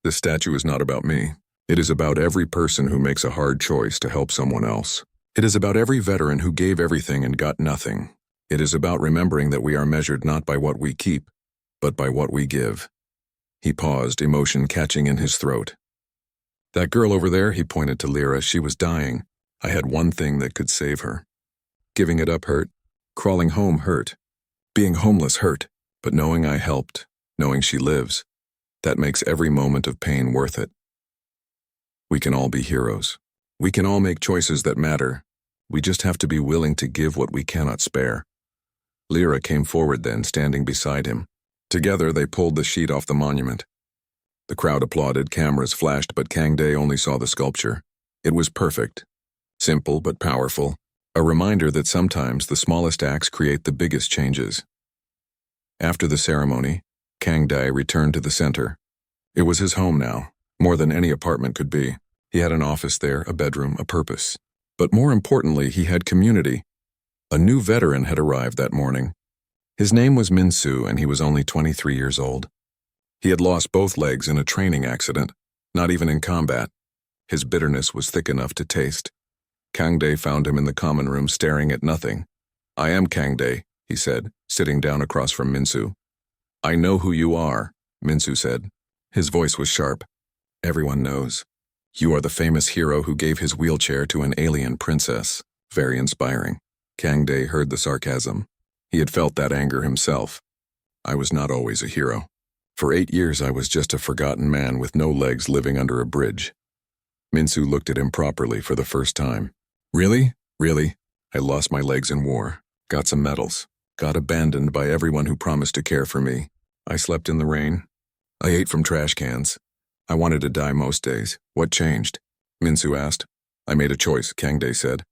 Speaker 1: This statue is not about me. It is about every person who makes a hard choice to help someone else. It is about every veteran who gave everything and got nothing. It is about remembering that we are measured not by what we keep, but by what we give. He paused, emotion catching in his throat. That girl over there, he pointed to Lyra, she was dying. I had one thing that could save her. Giving it up hurt. Crawling home hurt. Being homeless hurt. But knowing I helped, knowing she lives, that makes every moment of pain worth it. We can all be heroes. We can all make choices that matter. We just have to be willing to give what we cannot spare. Lyra came forward then, standing beside him. Together they pulled the sheet off the monument. The crowd applauded, cameras flashed, but Kangdae only saw the sculpture. It was perfect. Simple but powerful. A reminder that sometimes the smallest acts create the biggest changes. After the ceremony, Kangdae returned to the center. It was his home now, more than any apartment could be. He had an office there, a bedroom, a purpose. But more importantly, he had community. A new veteran had arrived that morning. His name was Minsu, and he was only 23 years old. He had lost both legs in a training accident, not even in combat. His bitterness was thick enough to taste. Kangdae found him in the common room staring at nothing. I am Kangdae, he said, sitting down across from Minsu. I know who you are, Minsu said. His voice was sharp. Everyone knows. You are the famous hero who gave his wheelchair to an alien princess. Very inspiring. Kangdae heard the sarcasm. He had felt that anger himself. I was not always a hero. For 8 years I was just a forgotten man with no legs living under a bridge. Minsu looked at him properly for the first time. Really? Really? I lost my legs in war. Got some medals. Got abandoned by everyone who promised to care for me. I slept in the rain. I ate from trash cans. I wanted to die most days. What changed? Minsu asked. I made a choice, Kangdae said.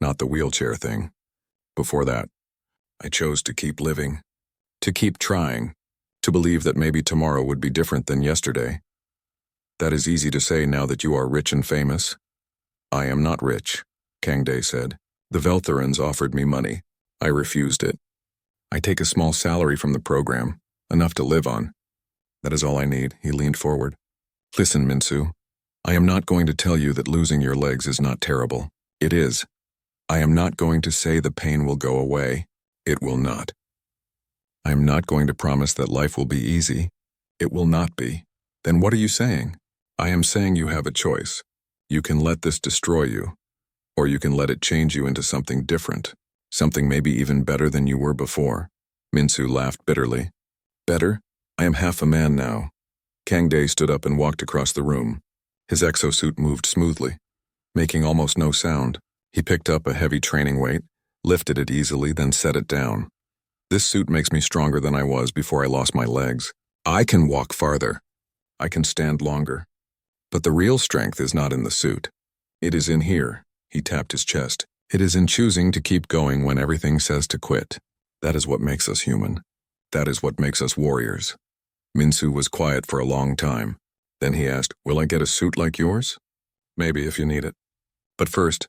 Speaker 1: Not the wheelchair thing. Before that, I chose to keep living. To keep trying. To believe that maybe tomorrow would be different than yesterday. That is easy to say now that you are rich and famous. I am not rich, Kangdae said. The Veltherans offered me money. I refused it. I take a small salary from the program, enough to live on. That is all I need, he leaned forward. Listen, Minsu. I am not going to tell you that losing your legs is not terrible. It is. I am not going to say the pain will go away. It will not. I am not going to promise that life will be easy. It will not be. Then what are you saying? I am saying you have a choice. You can let this destroy you, or you can let it change you into something different, something maybe even better than you were before. Minsu laughed bitterly. Better? I am half a man now. Kangdae stood up and walked across the room. His exosuit moved smoothly, making almost no sound. He picked up a heavy training weight, lifted it easily, then set it down. This suit makes me stronger than I was before I lost my legs. I can walk farther. I can stand longer. But the real strength is not in the suit. It is in here. He tapped his chest. It is in choosing to keep going when everything says to quit. That is what makes us human. That is what makes us warriors. Minsu was quiet for a long time. Then he asked, will I get a suit like yours? Maybe if you need it. But first,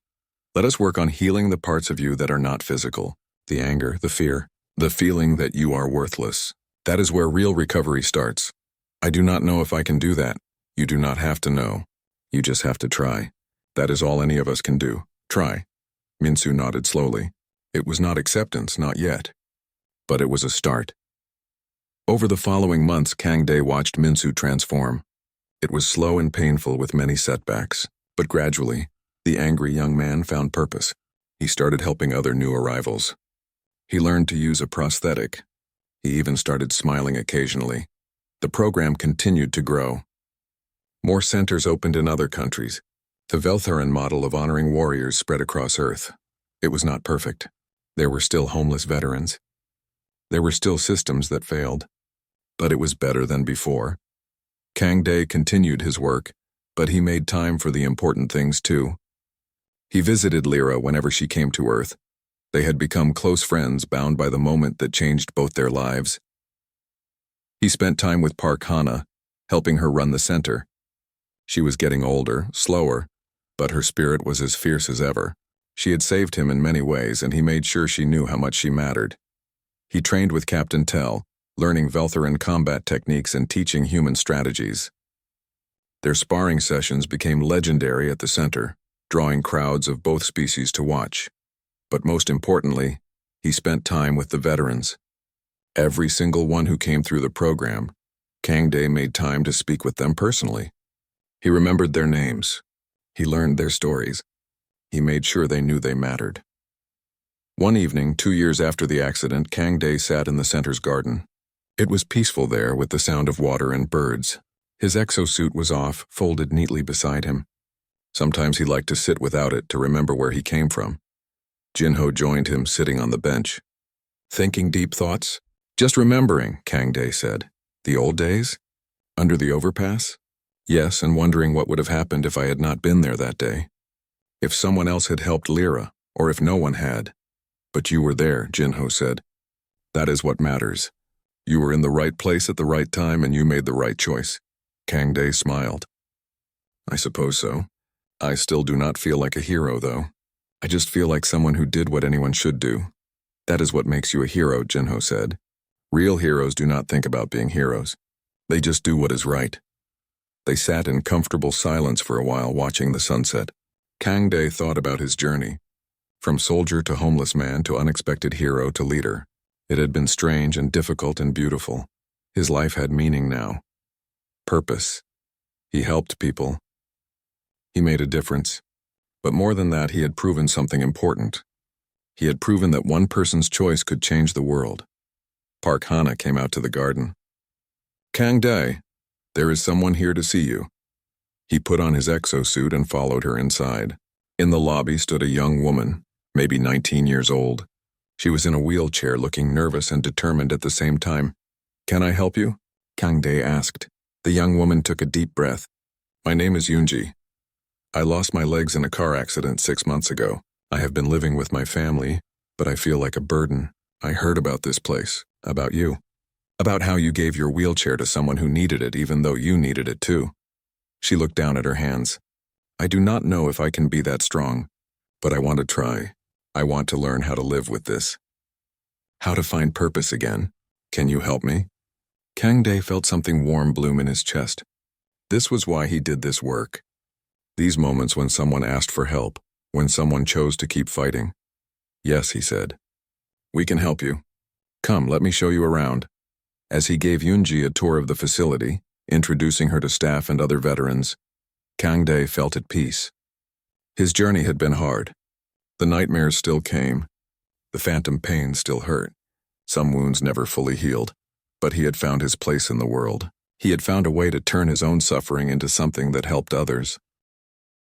Speaker 1: let us work on healing the parts of you that are not physical. The anger, the fear, the feeling that you are worthless. That is where real recovery starts. I do not know if I can do that. You do not have to know. You just have to try. That is all any of us can do. Try. Minsu nodded slowly. It was not acceptance, not yet. But it was a start. Over the following months, Kangdae watched Minsu transform. It was slow and painful with many setbacks, but gradually, The angry young man found purpose. He started helping other new arrivals. He learned to use a prosthetic. He even started smiling occasionally. The program continued to grow. More centers opened in other countries. The Veltharan model of honoring warriors spread across Earth. It was not perfect. There were still homeless veterans. There were still systems that failed. But it was better than before. Kang Day continued his work, but he made time for the important things too. He visited Lyra whenever she came to Earth. They had become close friends bound by the moment that changed both their lives. He spent time with Park Hana, helping her run the center. She was getting older, slower, but her spirit was as fierce as ever. She had saved him in many ways, and he made sure she knew how much she mattered. He trained with Captain Tell, learning Veltharan combat techniques and teaching human strategies. Their sparring sessions became legendary at the center, drawing crowds of both species to watch. But most importantly, he spent time with the veterans. Every single one who came through the program, Kang Day made time to speak with them personally. He remembered their names. He learned their stories. He made sure they knew they mattered. One evening, 2 years after the accident, Kang Day sat in the center's garden. It was peaceful there with the sound of water and birds. His exosuit was off, folded neatly beside him. Sometimes he liked to sit without it to remember where he came from. Jinho joined him, sitting on the bench. Thinking deep thoughts? Just remembering, Kang Day said. The old days? Under the overpass? Yes, and wondering what would have happened if I had not been there that day. If someone else had helped Lyra, or if no one had. But you were there, Jinho said. That is what matters. You were in the right place at the right time and you made the right choice. Kang Day smiled. I suppose so. I still do not feel like a hero, though. I just feel like someone who did what anyone should do. That is what makes you a hero, Jinho said. Real heroes do not think about being heroes. They just do what is right. They sat in comfortable silence for a while, watching the sunset. Kang Day thought about his journey. From soldier to homeless man to unexpected hero to leader. It had been strange and difficult and beautiful. His life had meaning now. Purpose. He helped people. He made a difference. But more than that, he had proven something important. He had proven that one person's choice could change the world. Park Hana came out to the garden. Kang Day, there is someone here to see you. He put on his exosuit and followed her inside. In the lobby stood a young woman, maybe 19 years old. She was in a wheelchair, looking nervous and determined at the same time. Can I help you? Kang Day asked. The young woman took a deep breath. My name is Yoonji. I lost my legs in a car accident 6 months ago. I have been living with my family, but I feel like a burden. I heard about this place, about you. About how you gave your wheelchair to someone who needed it even though you needed it too. She looked down at her hands. I do not know if I can be that strong, but I want to try. I want to learn how to live with this. How to find purpose again. Can you help me? Kang Day felt something warm bloom in his chest. This was why he did this work. These moments when someone asked for help, when someone chose to keep fighting. Yes, he said. We can help you. Come, let me show you around. As he gave Yoonji a tour of the facility, introducing her to staff and other veterans, Kang Day felt at peace. His journey had been hard. The nightmares still came. The phantom pain still hurt. Some wounds never fully healed. But he had found his place in the world. He had found a way to turn his own suffering into something that helped others.